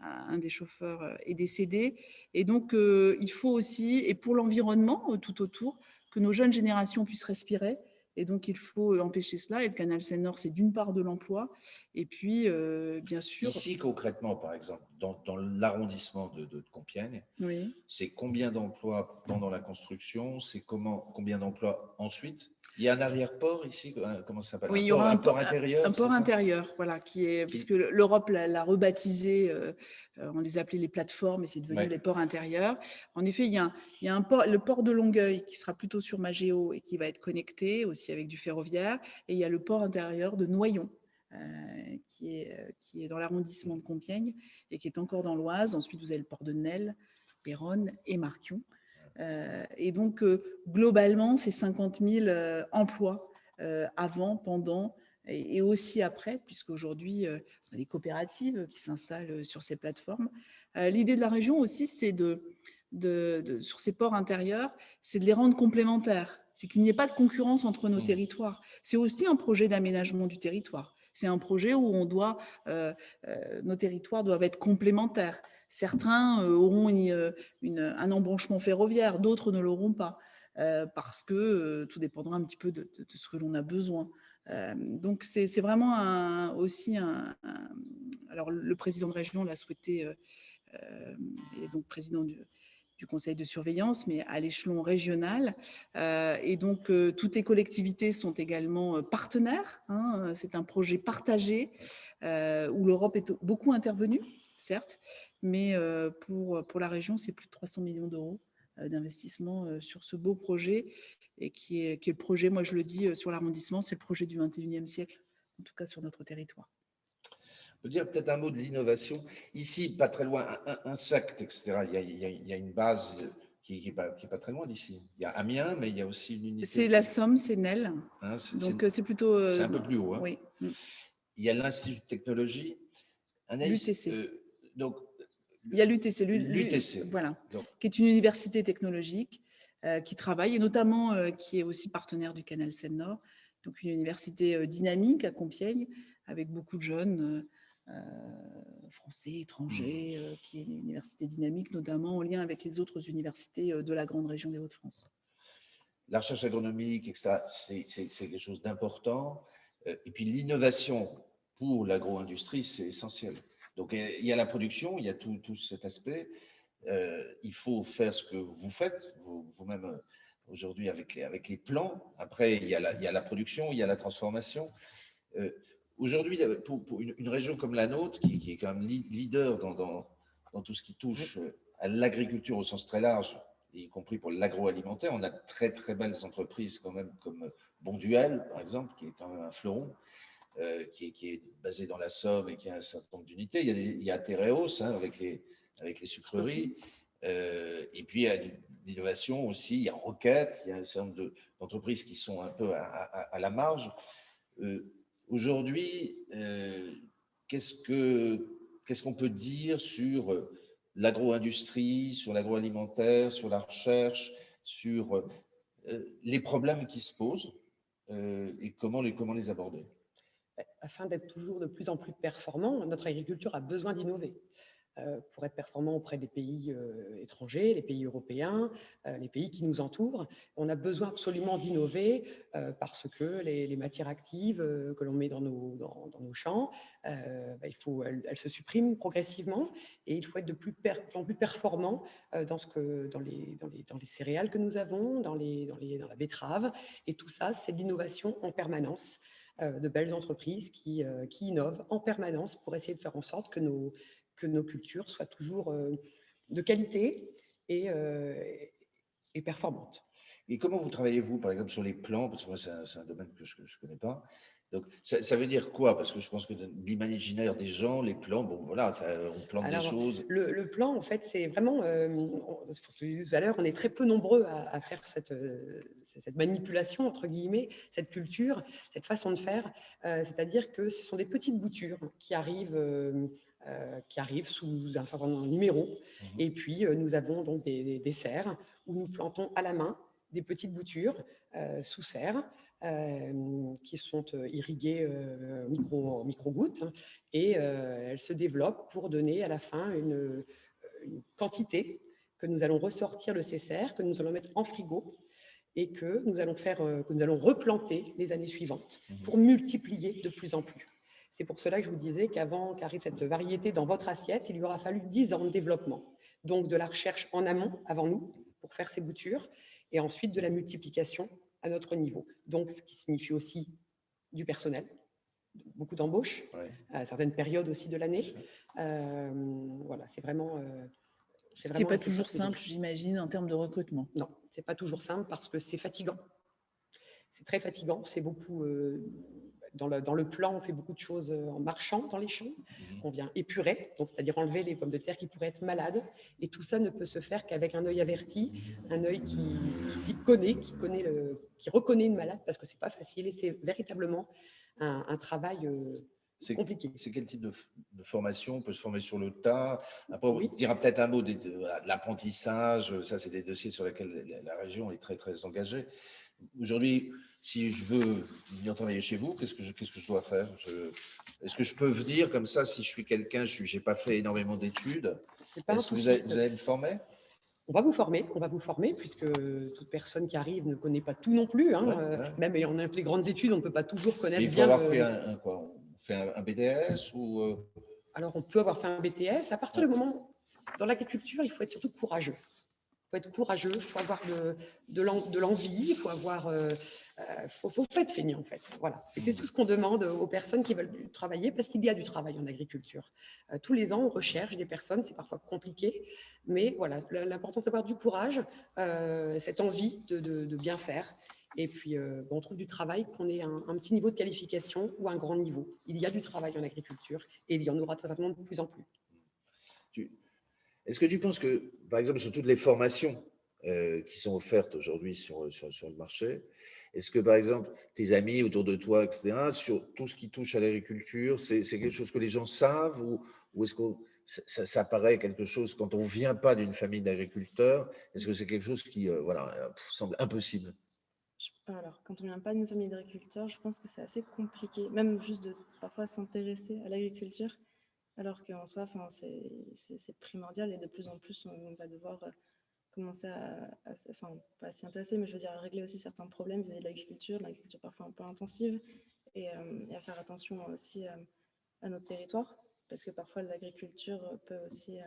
un des chauffeurs est décédé. Et donc, il faut aussi, et pour l'environnement tout autour, que nos jeunes générations puissent respirer. Et donc, il faut empêcher cela. Et le canal Seine-Nord, c'est d'une part de l'emploi, et puis, bien sûr… Ici, concrètement, par exemple, dans l'arrondissement de Compiègne, Oui. c'est combien d'emplois pendant la construction? C'est combien d'emplois ensuite? Il y a un arrière-port ici, comment ça s'appelle? Oui, il y aura un port intérieur, un port c'est ça? intérieur, voilà, puisque l'Europe l'a rebaptisé, on les appelait les plateformes, et c'est devenu les ports intérieurs. En effet, il y a un port, le port de Longueuil, qui sera plutôt sur Magéo et qui va être connecté aussi avec du ferroviaire, et il y a le port intérieur de Noyon, qui est dans l'arrondissement de Compiègne et qui est encore dans l'Oise. Ensuite, vous avez le port de Nesle, Péronne et Marquion. Et donc, globalement, c'est 50 000 emplois avant, pendant et aussi après, puisqu'aujourd'hui, on a des coopératives qui s'installent sur ces plateformes. L'idée de la région aussi, c'est sur ces ports intérieurs, c'est de les rendre complémentaires. C'est qu'il n'y ait pas de concurrence entre nos territoires. C'est aussi un projet d'aménagement du territoire. C'est un projet où nos territoires doivent être complémentaires. Certains auront un embranchement ferroviaire, d'autres ne l'auront pas, parce que tout dépendra un petit peu de ce que l'on a besoin. Donc, c'est vraiment alors, le président de région l'a souhaité, il est donc président du conseil de surveillance, mais à l'échelon régional. Et donc, toutes les collectivités sont également partenaires. C'est un projet partagé où l'Europe est beaucoup intervenue, certes, mais pour la région, c'est plus de 300 millions d'euros d'investissement sur ce beau projet, et qui est le projet, moi je le dis, sur l'arrondissement, c'est le projet du 21e siècle, en tout cas sur notre territoire. On peut dire peut-être un mot de l'innovation. Ici, pas très loin, un SACT, etc. Il y a une base qui n'est pas très loin d'ici. Il y a Amiens, mais il y a aussi une unité. C'est la Somme, c'est Nesle. Donc, c'est plutôt… c'est un peu plus haut. Hein. Oui. Il y a l'Institut de technologie. L'UTC. Donc, il y a l'UTC, voilà, donc, qui est une université technologique qui travaille, et notamment qui est aussi partenaire du canal Seine-Nord. Donc, une université dynamique à Compiègne, avec beaucoup de jeunes français, étrangers, qui est une université dynamique, notamment en lien avec les autres universités de la grande région des Hauts-de-France. La recherche agronomique, etc., c'est quelque chose d'important. Et puis l'innovation pour l'agro-industrie, c'est essentiel. Donc il y a la production, il y a tout cet aspect. Il faut faire ce que vous faites, vous-même aujourd'hui avec les plans. Après, il y a la production, il y a la transformation. Aujourd'hui, pour une région comme la nôtre, qui est quand même leader dans tout ce qui touche à l'agriculture au sens très large, y compris pour l'agroalimentaire, on a très très belles entreprises quand même, comme Bonduelle, par exemple, qui est quand même un fleuron, qui est basé dans la Somme et qui a un certain nombre d'unités. Il y a Tereos, avec les sucreries. Et puis, il y a l'innovation aussi, il y a Roquette, il y a un certain nombre d'entreprises qui sont un peu à la marge. aujourd'hui, qu'est-ce qu'on peut dire sur l'agro-industrie, sur l'agroalimentaire, sur la recherche, sur les problèmes qui se posent et comment les aborder? Afin d'être toujours de plus en plus performant, notre agriculture a besoin d'innover. Pour être performant auprès des pays étrangers, les pays européens, les pays qui nous entourent. On a besoin absolument d'innover parce que les matières actives que l'on met dans nos champs, elles se suppriment progressivement et il faut être de plus en plus performant dans les céréales que nous avons, dans la betterave. Et tout ça, c'est l'innovation en permanence. De belles entreprises qui innovent en permanence pour essayer de faire en sorte que nos cultures soient toujours de qualité et performantes. Et comment vous travaillez-vous, par exemple, sur les plans? Parce que moi, c'est un domaine que je ne connais pas. Donc, ça veut dire quoi? Parce que je pense que dans l'imaginaire des gens, les plans, bon, voilà, on plante des choses. Le plan, en fait, c'est vraiment, pour ce que je disais tout à l'heure, on est très peu nombreux à faire cette manipulation, entre guillemets, cette culture, cette façon de faire. C'est-à-dire que ce sont des petites boutures qui arrivent sous un certain numéro. Et puis, nous avons donc des serres où nous plantons à la main des petites boutures sous serre qui sont irriguées micro-gouttes et elles se développent pour donner à la fin une quantité que nous allons ressortir de ces serres, que nous allons mettre en frigo et que nous allons replanter les années suivantes pour multiplier de plus en plus. C'est pour cela que je vous disais qu'avant qu'arrive cette variété dans votre assiette, il lui aura fallu 10 ans de développement. Donc de la recherche en amont, avant nous, pour faire ces boutures, et ensuite de la multiplication à notre niveau. Donc ce qui signifie aussi du personnel, beaucoup d'embauches, à certaines périodes aussi de l'année. Voilà, c'est vraiment... Ce qui n'est pas toujours simple, j'imagine, en termes de recrutement. Non, ce n'est pas toujours simple parce que c'est fatigant. C'est très fatigant, c'est beaucoup... Dans le plan, on fait beaucoup de choses en marchant dans les champs. On vient épurer, c'est-à-dire enlever les pommes de terre qui pourraient être malades. Et tout ça ne peut se faire qu'avec un œil averti, un œil qui s'y connaît, qui reconnaît une malade, parce que ce n'est pas facile et c'est véritablement un travail compliqué. C'est quel type de formation? On peut se former sur le tas. Après, on dira peut-être un mot de l'apprentissage. Ça, c'est des dossiers sur lesquels la région est très, très engagée. Aujourd'hui, si je veux venir travailler chez vous, qu'est-ce que je dois faire? Est-ce que je peux venir comme ça si je suis quelqu'un, je n'ai pas fait énormément d'études? Est-ce que vous allez me former? On va vous former, puisque toute personne qui arrive ne connaît pas tout non plus. Même ayant fait les grandes études, on ne peut pas toujours connaître bien. Il faut avoir fait quoi? On fait un BTS ou Alors, on peut avoir fait un BTS. À partir du moment, dans l'agriculture, il faut être surtout courageux. Il faut être courageux, il faut avoir de l'envie, il faut avoir... faut pas être feignant, en fait. Voilà. C'est tout ce qu'on demande aux personnes qui veulent travailler, parce qu'il y a du travail en agriculture. Tous les ans, on recherche des personnes, c'est parfois compliqué, mais voilà, l'important, c'est d'avoir du courage, cette envie de bien faire. Et puis, on trouve du travail, qu'on ait un petit niveau de qualification ou un grand niveau. Il y a du travail en agriculture et il y en aura très certainement de plus en plus. Est-ce que tu penses que, par exemple, sur toutes les formations qui sont offertes aujourd'hui sur le marché, est-ce que, par exemple, tes amis autour de toi, etc., sur tout ce qui touche à l'agriculture, c'est quelque chose que les gens savent ou est-ce que ça paraît quelque chose, quand on ne vient pas d'une famille d'agriculteurs, est-ce que c'est quelque chose qui semble impossible? Alors, quand on ne vient pas d'une famille d'agriculteurs, je pense que c'est assez compliqué, même juste de parfois s'intéresser à l'agriculture. Alors qu'en soi, c'est primordial et de plus en plus, on va devoir commencer pas à s'y intéresser, mais je veux dire à régler aussi certains problèmes vis-à-vis de l'agriculture parfois un peu intensive, et à faire attention aussi à nos territoires, parce que parfois l'agriculture peut aussi,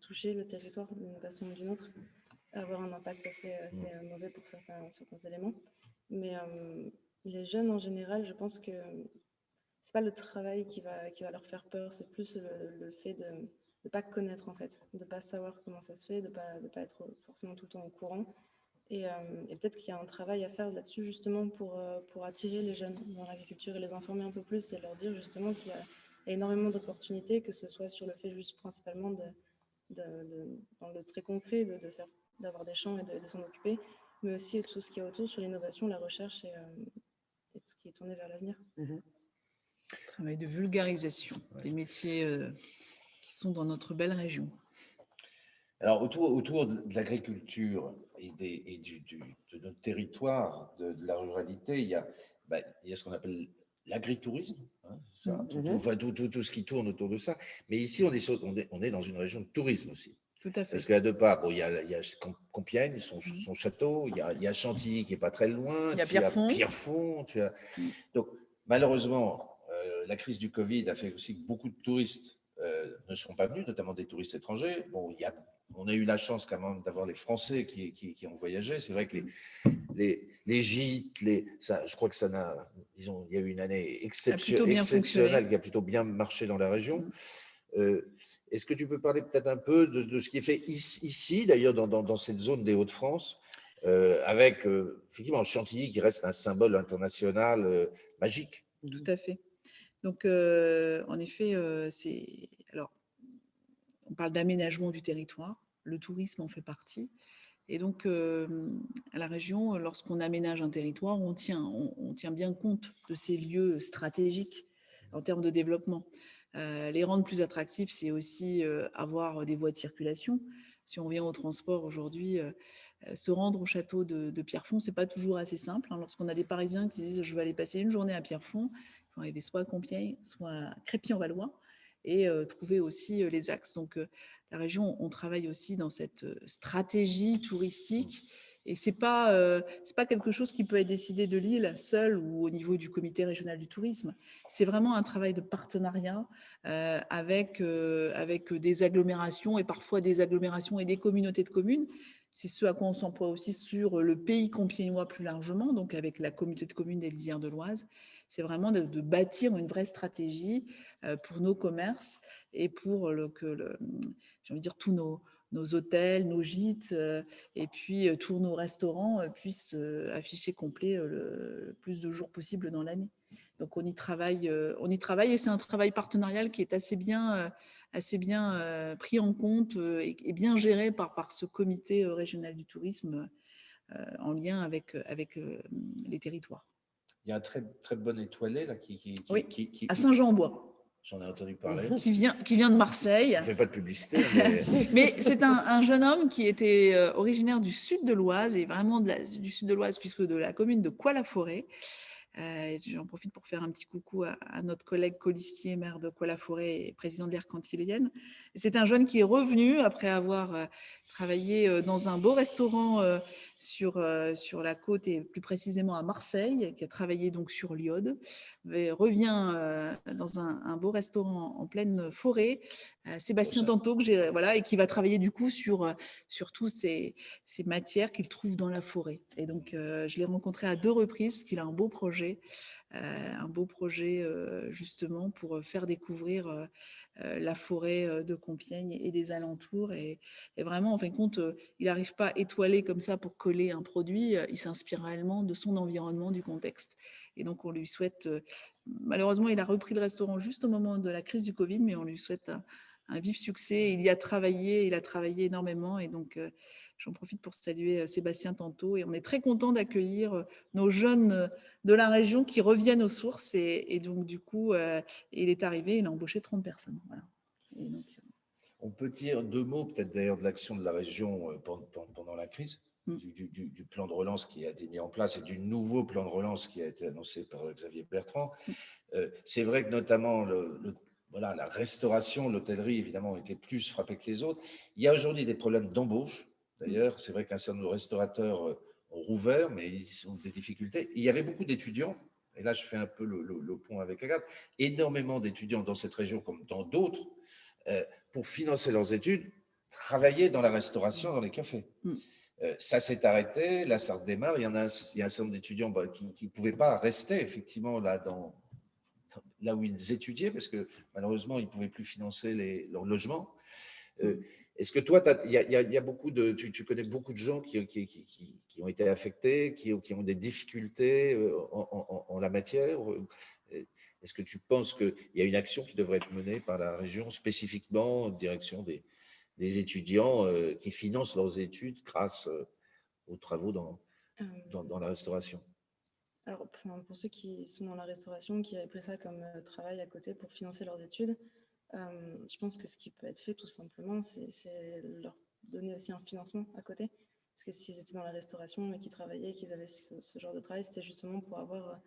toucher le territoire d'une façon ou d'une autre, avoir un impact assez mauvais pour certains éléments. Mais les jeunes en général, je pense que c'est pas le travail qui va leur faire peur, c'est plus le fait de ne pas connaître en fait, de ne pas savoir comment ça se fait, de pas être forcément tout le temps au courant. Et peut-être qu'il y a un travail à faire là-dessus justement pour attirer les jeunes dans l'agriculture et les informer un peu plus et leur dire justement qu'il y a énormément d'opportunités, que ce soit sur le fait juste principalement dans le très concret d'avoir des champs et de s'en occuper, mais aussi tout ce qui est autour sur l'innovation, la recherche ce qui est tourné vers l'avenir. Travail de vulgarisation des métiers qui sont dans notre belle région. Alors, autour de l'agriculture et de notre territoire, de la ruralité, il y a ce qu'on appelle l'agritourisme, hein, ça, tout ce qui tourne autour de ça. Mais ici, on est dans une région de tourisme aussi. Tout à fait. Parce qu'à deux pas, il y a Compiègne, son château, il y a Chantilly qui n'est pas très loin, il y a Pierrefonds. Donc, malheureusement, la crise du Covid a fait aussi que beaucoup de touristes ne sont pas venus, notamment des touristes étrangers. Bon, on a eu la chance quand même d'avoir les Français qui ont voyagé. C'est vrai que les gîtes, je crois que il y a eu une année exceptionnelle qui a plutôt bien marché dans la région. Est-ce que tu peux parler peut-être un peu de ce qui est fait ici, d'ailleurs, dans cette zone des Hauts-de-France, avec effectivement Chantilly qui reste un symbole international magique? Tout à fait. Donc, en effet, alors, on parle d'aménagement du territoire, le tourisme en fait partie. Et donc, à la région, lorsqu'on aménage un territoire, on tient bien compte de ces lieux stratégiques en termes de développement. Les rendre plus attractifs, c'est aussi avoir des voies de circulation. Si on vient au transport aujourd'hui, se rendre au château de Pierrefonds, c'est pas toujours assez simple. Hein. Lorsqu'on a des Parisiens qui disent « je vais aller passer une journée à Pierrefonds », il faut arriver soit à Compiègne, soit à Crépy-en-Valois, et trouver aussi les axes. Donc, la région, on travaille aussi dans cette stratégie touristique. Et ce n'est pas quelque chose qui peut être décidé de Lille seul ou au niveau du comité régional du tourisme. C'est vraiment un travail de partenariat avec des agglomérations et parfois des agglomérations et des communautés de communes. C'est ce à quoi on s'emploie aussi sur le pays compiègnois plus largement, donc avec la communauté de communes des Lisières de l'Oise. C'est vraiment de bâtir une vraie stratégie pour nos commerces et pour j'ai envie de dire, tous nos hôtels, nos gîtes et puis tous nos restaurants puissent afficher complet le plus de jours possible dans l'année. Donc on y travaille et c'est un travail partenarial qui est assez bien pris en compte et bien géré par ce comité régional du tourisme en lien avec les territoires. Il y a un très, très bon étoilé là, à Saint-Jean-en-Bois. J'en ai entendu parler. Qui vient de Marseille. On ne fait pas de publicité. Mais, mais c'est un jeune homme qui était originaire du sud de l'Oise, et vraiment du sud de l'Oise, puisque de la commune de Cois-la-Forêt. J'en profite pour faire un petit coucou à notre collègue colistier, maire de Cois-la-Forêt et président de l'Aire cantilienne. C'est un jeune qui est revenu après avoir travaillé dans un beau restaurant sur la côte et plus précisément à Marseille, qui a travaillé donc sur l'Iode, revient dans un beau restaurant en pleine forêt, Sébastien Tanto, et qui va travailler du coup sur toutes ces matières qu'il trouve dans la forêt. Et donc, je l'ai rencontré à 2 reprises parce qu'il a un beau projet justement pour faire découvrir la forêt de Compiègne et des alentours. Et vraiment, en fin de compte, il n'arrive pas étoilé comme ça pour coller un produit, il s'inspire réellement de son environnement, du contexte. Et donc, on lui souhaite, malheureusement, il a repris le restaurant juste au moment de la crise du Covid, mais on lui souhaite un vif succès. Il a travaillé énormément, et donc j'en profite pour saluer Sébastien Tanto, et on est très content d'accueillir nos jeunes de la région qui reviennent aux sources, et donc du coup il est arrivé, il a embauché 30 personnes. Voilà. Et donc, on peut dire 2 mots peut-être d'ailleurs de l'action de la région pendant la crise, du plan de relance qui a été mis en place et du nouveau plan de relance qui a été annoncé par Xavier Bertrand. C'est vrai que notamment la restauration, l'hôtellerie, évidemment, ont été plus frappées que les autres. Il y a aujourd'hui des problèmes d'embauche. D'ailleurs, c'est vrai qu'un certain nombre de restaurateurs ont rouvert, mais ils ont des difficultés. Il y avait beaucoup d'étudiants, et là, je fais un peu le pont avec Agathe, énormément d'étudiants dans cette région comme dans d'autres, pour financer leurs études, travailler dans la restauration, dans les cafés. Ça s'est arrêté, là, ça redémarre. Il y a un certain nombre d'étudiants qui ne pouvaient pas rester, effectivement, là où ils étudiaient, parce que malheureusement, ils ne pouvaient plus financer leur logement. Est-ce que toi, il y a beaucoup tu connais beaucoup de gens qui ont été affectés, qui ont des difficultés en la matière? Est-ce que tu penses qu'il y a une action qui devrait être menée par la région spécifiquement en direction des étudiants qui financent leurs études grâce aux travaux dans la restauration? Alors, pour ceux qui sont dans la restauration, qui avaient pris ça comme travail à côté pour financer leurs études, je pense que ce qui peut être fait tout simplement, c'est leur donner aussi un financement à côté. Parce que s'ils étaient dans la restauration et qu'ils travaillaient, qu'ils avaient ce genre de travail, c'était justement pour avoir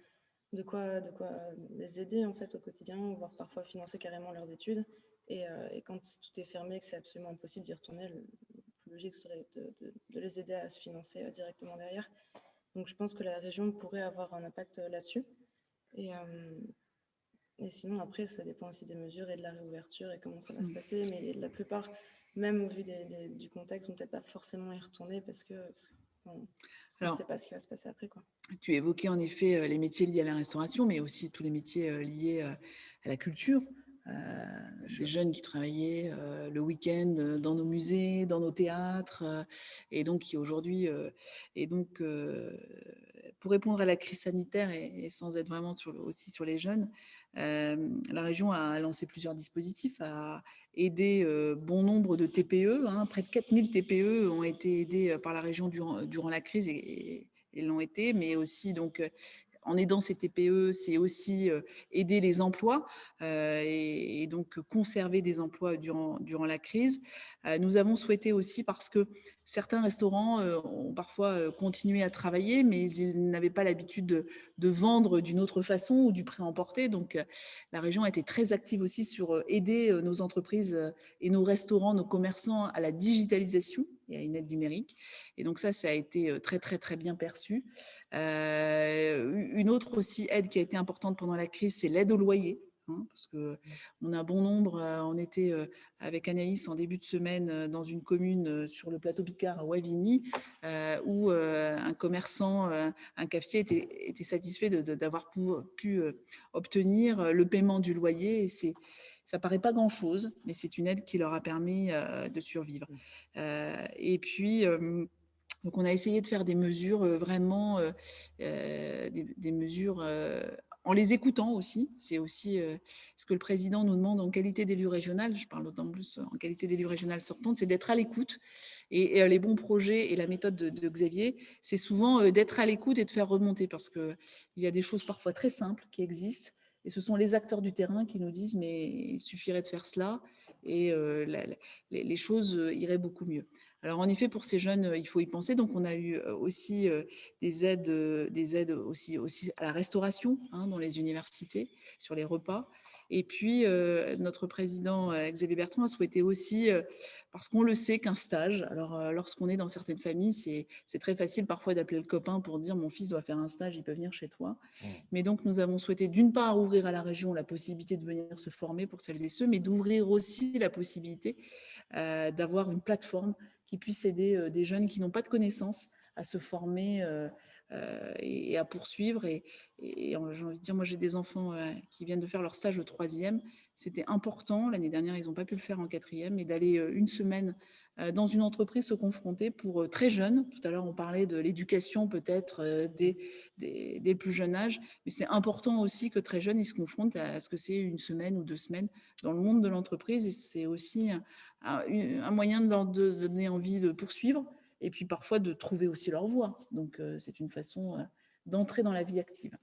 de quoi les aider en fait au quotidien, voire parfois financer carrément leurs études. Et quand tout est fermé, que c'est absolument impossible d'y retourner, le plus logique serait de les aider à se financer directement derrière. Donc je pense que la région pourrait avoir un impact là-dessus. Et, sinon, après, ça dépend aussi des mesures et de la réouverture et comment ça va se passer. Mais la plupart, même au vu du contexte, vont peut-être pas forcément y retourner parce qu'on ne sait pas ce qui va se passer après, quoi. Tu évoquais en effet les métiers liés à la restauration, mais aussi tous les métiers liés à la culture. Des jeunes qui travaillaient le week-end dans nos musées, dans nos théâtres, et donc qui aujourd'hui, pour répondre à la crise sanitaire et sans être vraiment aussi sur les jeunes, la région a lancé plusieurs dispositifs, a aidé bon nombre de TPE, près de 4000 TPE ont été aidés par la région durant la crise et l'ont été, mais aussi donc en aidant ces TPE, c'est aussi aider les emplois et donc conserver des emplois durant la crise. Nous avons souhaité aussi, parce que certains restaurants ont parfois continué à travailler, mais ils n'avaient pas l'habitude de vendre d'une autre façon ou du prêt-à-emporter. Donc, la région a été très active aussi sur aider nos entreprises et nos restaurants, nos commerçants à la digitalisation et à une aide numérique. Et donc ça a été très, très, très bien perçu. Une autre aussi aide qui a été importante pendant la crise, c'est l'aide au loyer. Parce qu'on a bon nombre, on était avec Anaïs en début de semaine dans une commune sur le plateau Picard à Wavigny, où un commerçant, un cafetier était satisfait d'avoir pu obtenir le paiement du loyer. Et ça paraît pas grand-chose, mais c'est une aide qui leur a permis de survivre. Et puis, donc on a essayé de faire des mesures vraiment, des mesures en les écoutant aussi. C'est aussi ce que le président nous demande en qualité d'élu régional, je parle d'autant plus en qualité d'élu régional sortante, c'est d'être à l'écoute. Et les bons projets et la méthode de Xavier, c'est souvent d'être à l'écoute et de faire remonter, parce qu'il y a des choses parfois très simples qui existent, et ce sont les acteurs du terrain qui nous disent mais il suffirait de faire cela et les choses iraient beaucoup mieux. Alors en effet, pour ces jeunes, il faut y penser. Donc on a eu aussi des aides aussi à la restauration dans les universités, sur les repas. Et puis notre président Xavier Bertrand a souhaité aussi, parce qu'on le sait, qu'un stage. Alors lorsqu'on est dans certaines familles, c'est très facile parfois d'appeler le copain pour dire mon fils doit faire un stage, il peut venir chez toi. Mais donc nous avons souhaité d'une part ouvrir à la région la possibilité de venir se former pour celles et ceux, mais d'ouvrir aussi la possibilité d'avoir une plateforme qui puisse aider des jeunes qui n'ont pas de connaissances à se former et à poursuivre. Et j'ai envie de dire, moi j'ai des enfants qui viennent de faire leur stage au 3e. C'était important. L'année dernière, ils n'ont pas pu le faire en 4e, mais d'aller une semaine dans une entreprise se confronter pour très jeunes. Tout à l'heure, on parlait de l'éducation peut-être des plus jeunes âges, mais c'est important aussi que très jeunes, ils se confrontent à ce que c'est une semaine ou 2 semaines dans le monde de l'entreprise. Et c'est aussi un moyen de leur donner envie de poursuivre et puis parfois de trouver aussi leur voie. Donc, c'est une façon d'entrer dans la vie active.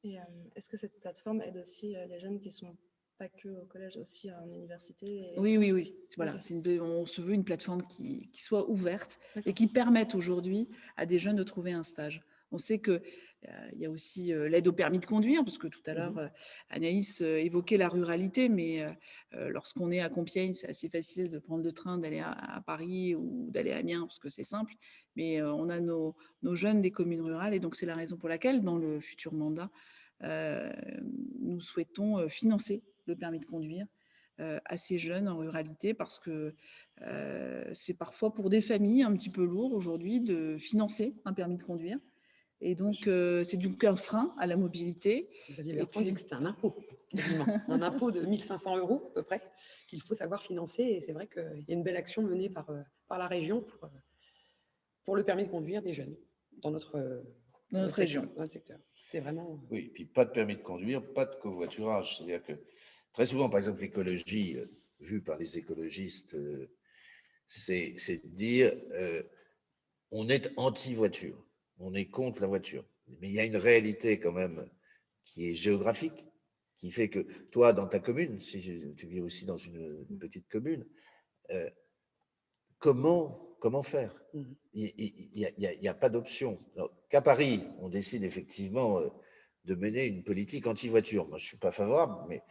Et est-ce que cette plateforme aide aussi les jeunes qui ne sont pas que au collège, aussi en université Oui. Voilà, okay. On se veut une plateforme qui soit ouverte et qui permette aujourd'hui à des jeunes de trouver un stage. On sait qu'il y a aussi l'aide au permis de conduire, parce que tout à l'heure, Anaïs évoquait la ruralité, mais lorsqu'on est à Compiègne, c'est assez facile de prendre le train, d'aller à Paris ou d'aller à Amiens, parce que c'est simple. Mais on a nos jeunes des communes rurales, et donc c'est la raison pour laquelle, dans le futur mandat, nous souhaitons financer le permis de conduire à ces jeunes en ruralité, parce que c'est parfois pour des familles un petit peu lourd aujourd'hui de financer un permis de conduire. Et donc, c'est donc un frein à la mobilité. Xavier Bertrand dit que c'est un impôt, quasiment. Un impôt de 1 500 € à peu près, qu'il faut savoir financer. Et c'est vrai qu'il y a une belle action menée par la région pour le permis de conduire des jeunes dans notre région. Dans notre secteur. C'est vraiment... Oui, puis pas de permis de conduire, pas de covoiturage. C'est-à-dire que très souvent, par exemple, l'écologie, vue par les écologistes, c'est de dire on est anti-voiture, on est contre la voiture. Mais il y a une réalité quand même qui est géographique, qui fait que toi, dans ta commune, si tu vis aussi dans une petite commune, euh, comment faire? Il n'y a pas d'option. Qu'à Paris, on décide effectivement de mener une politique anti-voiture. Moi, je ne suis pas favorable, mais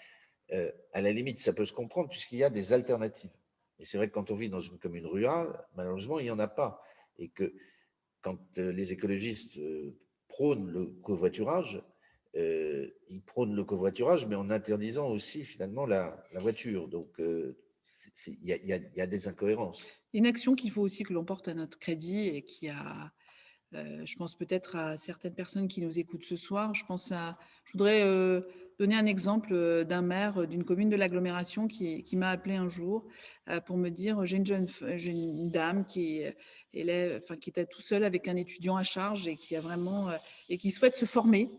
à la limite, ça peut se comprendre puisqu'il y a des alternatives. Et c'est vrai que quand on vit dans une commune rurale, malheureusement, il n'y en a pas. Et que quand les écologistes prônent le covoiturage, ils prônent le covoiturage, mais en interdisant aussi finalement la voiture. Donc, il y a des incohérences. Une action qu'il faut aussi que l'on porte à notre crédit et qui a, je pense peut-être à certaines personnes qui nous écoutent ce soir. Je voudrais donner un exemple d'un maire d'une commune de l'agglomération qui m'a appelé un jour pour me dire j'ai une dame qui est élève, enfin qui était tout seul avec un étudiant à charge et qui a vraiment et qui souhaite se former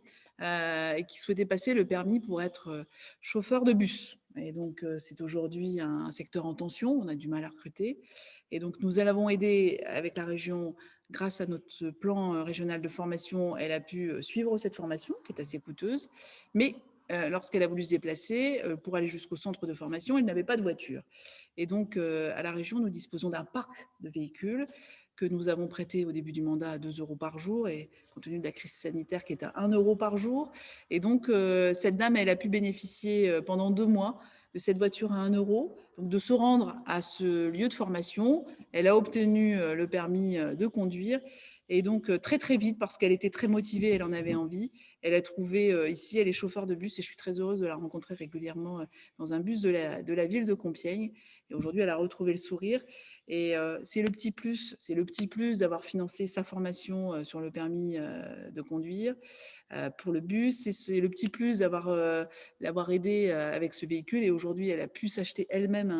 et qui souhaitait passer le permis pour être chauffeur de bus. Et donc c'est aujourd'hui un secteur en tension. On a du mal à recruter. Et donc nous l'avons aidé avec la région. Grâce à notre plan régional de formation, elle a pu suivre cette formation qui est assez coûteuse. Mais lorsqu'elle a voulu se déplacer pour aller jusqu'au centre de formation, elle n'avait pas de voiture. Et donc, à la région, nous disposons d'un parc de véhicules que nous avons prêté au début du mandat à 2 € par jour et compte tenu de la crise sanitaire qui est à 1 € par jour. Et donc, cette dame, elle a pu bénéficier pendant 2 mois de cette voiture à 1 €, donc de se rendre à ce lieu de formation. Elle a obtenu le permis de conduire et donc très très vite, parce qu'elle était très motivée, elle en avait envie, elle a trouvé ici, elle est chauffeur de bus et je suis très heureuse de la rencontrer régulièrement dans un bus de la ville de Compiègne. Et aujourd'hui, elle a retrouvé le sourire. Et c'est le petit plus d'avoir financé sa formation sur le permis de conduire pour le bus. C'est le petit plus l'avoir aidé avec ce véhicule. Et aujourd'hui, elle a pu s'acheter elle-même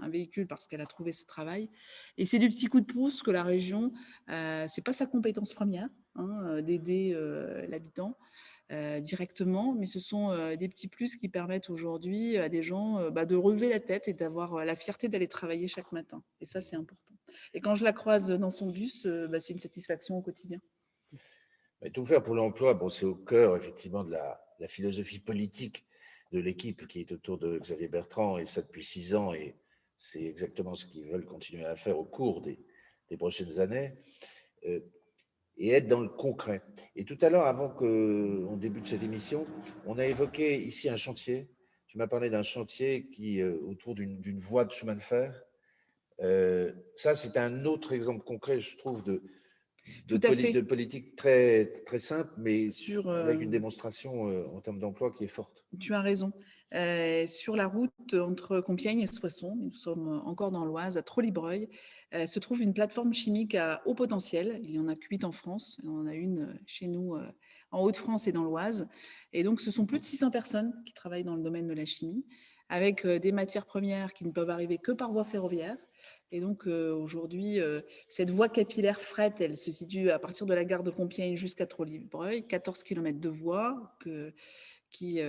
un véhicule parce qu'elle a trouvé ce travail. Et c'est du petit coup de pouce que la région, c'est pas sa compétence première, hein, d'aider l'habitant directement, mais ce sont des petits plus qui permettent aujourd'hui à des gens de relever la tête et d'avoir la fierté d'aller travailler chaque matin. Et ça, c'est important. Et quand je la croise dans son bus, c'est une satisfaction au quotidien. Mais tout faire pour l'emploi, bon, c'est au cœur effectivement de la philosophie politique de l'équipe qui est autour de Xavier Bertrand, et ça depuis 6 ans, et c'est exactement ce qu'ils veulent continuer à faire au cours des prochaines années, et être dans le concret. Et tout à l'heure, avant qu'on débute cette émission, on a évoqué ici un chantier. Tu m'as parlé d'un chantier qui autour d'une voie de chemin de fer. Ça, c'est un autre exemple concret, je trouve, de politique très, très simple, mais avec une démonstration en termes d'emploi qui est forte. Tu as raison. Sur la route entre Compiègne et Soissons, nous sommes encore dans l'Oise, à Trollibreuil, se trouve une plateforme chimique à haut potentiel. Il y en a 8 en France. Il y en a une chez nous en Hauts-de-France et dans l'Oise. Et donc, ce sont plus de 600 personnes qui travaillent dans le domaine de la chimie, avec des matières premières qui ne peuvent arriver que par voie ferroviaire. Et donc, aujourd'hui, cette voie capillaire fret, elle se situe à partir de la gare de Compiègne jusqu'à Trollibreuil, 14 km de voie qui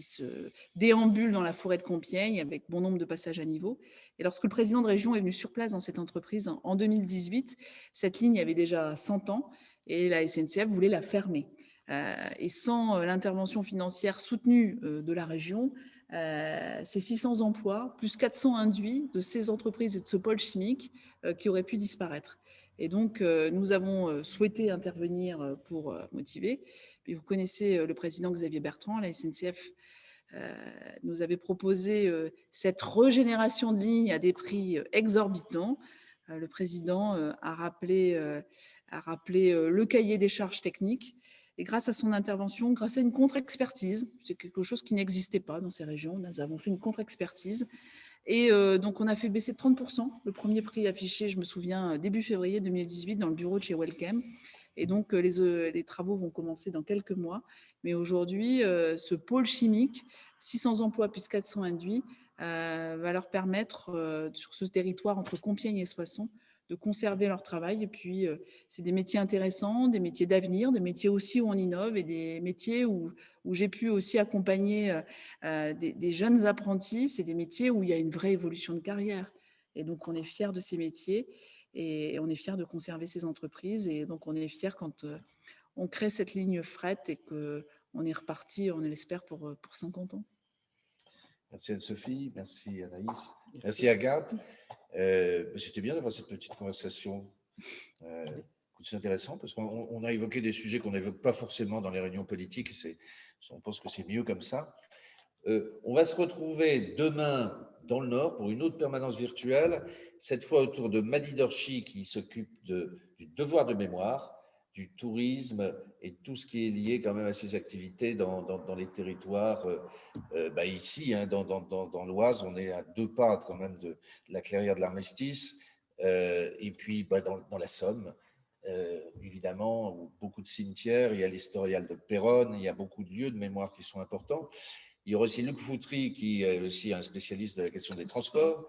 se déambule dans la forêt de Compiègne avec bon nombre de passages à niveau. Et lorsque le président de région est venu sur place dans cette entreprise en 2018, cette ligne avait déjà 100 ans et la SNCF voulait la fermer. Et sans l'intervention financière soutenue de la région, ces 600 emplois, plus 400 induits de ces entreprises et de ce pôle chimique qui auraient pu disparaître. Et donc, nous avons souhaité intervenir pour motiver. Et vous connaissez le président Xavier Bertrand, la SNCF nous avait proposé cette régénération de lignes à des prix exorbitants. Le président a rappelé le cahier des charges techniques. Et grâce à son intervention, grâce à une contre-expertise, c'est quelque chose qui n'existait pas dans ces régions, nous avons fait une contre-expertise. Et donc, on a fait baisser de 30% le premier prix affiché, je me souviens, début février 2018, dans le bureau de chez Welcome. Et donc, les travaux vont commencer dans quelques mois. Mais aujourd'hui, ce pôle chimique, 600 emplois plus 400 induits, va leur permettre, sur ce territoire entre Compiègne et Soissons, de conserver leur travail. Et puis, c'est des métiers intéressants, des métiers d'avenir, des métiers aussi où on innove et des métiers où j'ai pu aussi accompagner des jeunes apprentis. C'est des métiers où il y a une vraie évolution de carrière. Et donc, on est fiers de ces métiers et on est fiers de conserver ces entreprises. Et donc, on est fiers quand on crée cette ligne fret et qu'on est reparti, on l'espère, pour 50 ans. Merci Anne-Sophie, merci Anaïs, merci Agathe. C'était bien d'avoir cette petite conversation. C'est intéressant parce qu'on a évoqué des sujets qu'on n'évoque pas forcément dans les réunions politiques. On pense que c'est mieux comme ça. On va se retrouver demain dans le Nord pour une autre permanence virtuelle, cette fois autour de Madi Dorchi qui s'occupe du devoir de mémoire, du tourisme et tout ce qui est lié quand même à ces activités dans les territoires. Ici, hein, dans l'Oise, on est à 2 pas quand même de la clairière de l'Armistice, et puis dans la Somme. Évidemment, où beaucoup de cimetières, il y a l'historial de Péronne, il y a beaucoup de lieux de mémoire qui sont importants. Il y aura aussi Luc Foutry, qui est aussi un spécialiste de la question des transports,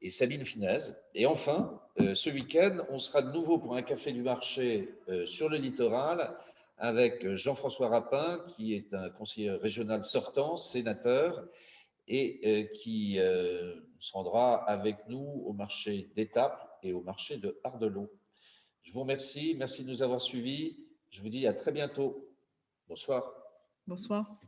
et Sabine Finez. Et enfin, ce week-end, on sera de nouveau pour un café du marché sur le littoral avec Jean-François Rapin, qui est un conseiller régional sortant, sénateur, et qui se rendra avec nous au marché d'Étaples et au marché de Ardelot. Je vous remercie, merci de nous avoir suivis. Je vous dis à très bientôt. Bonsoir. Bonsoir.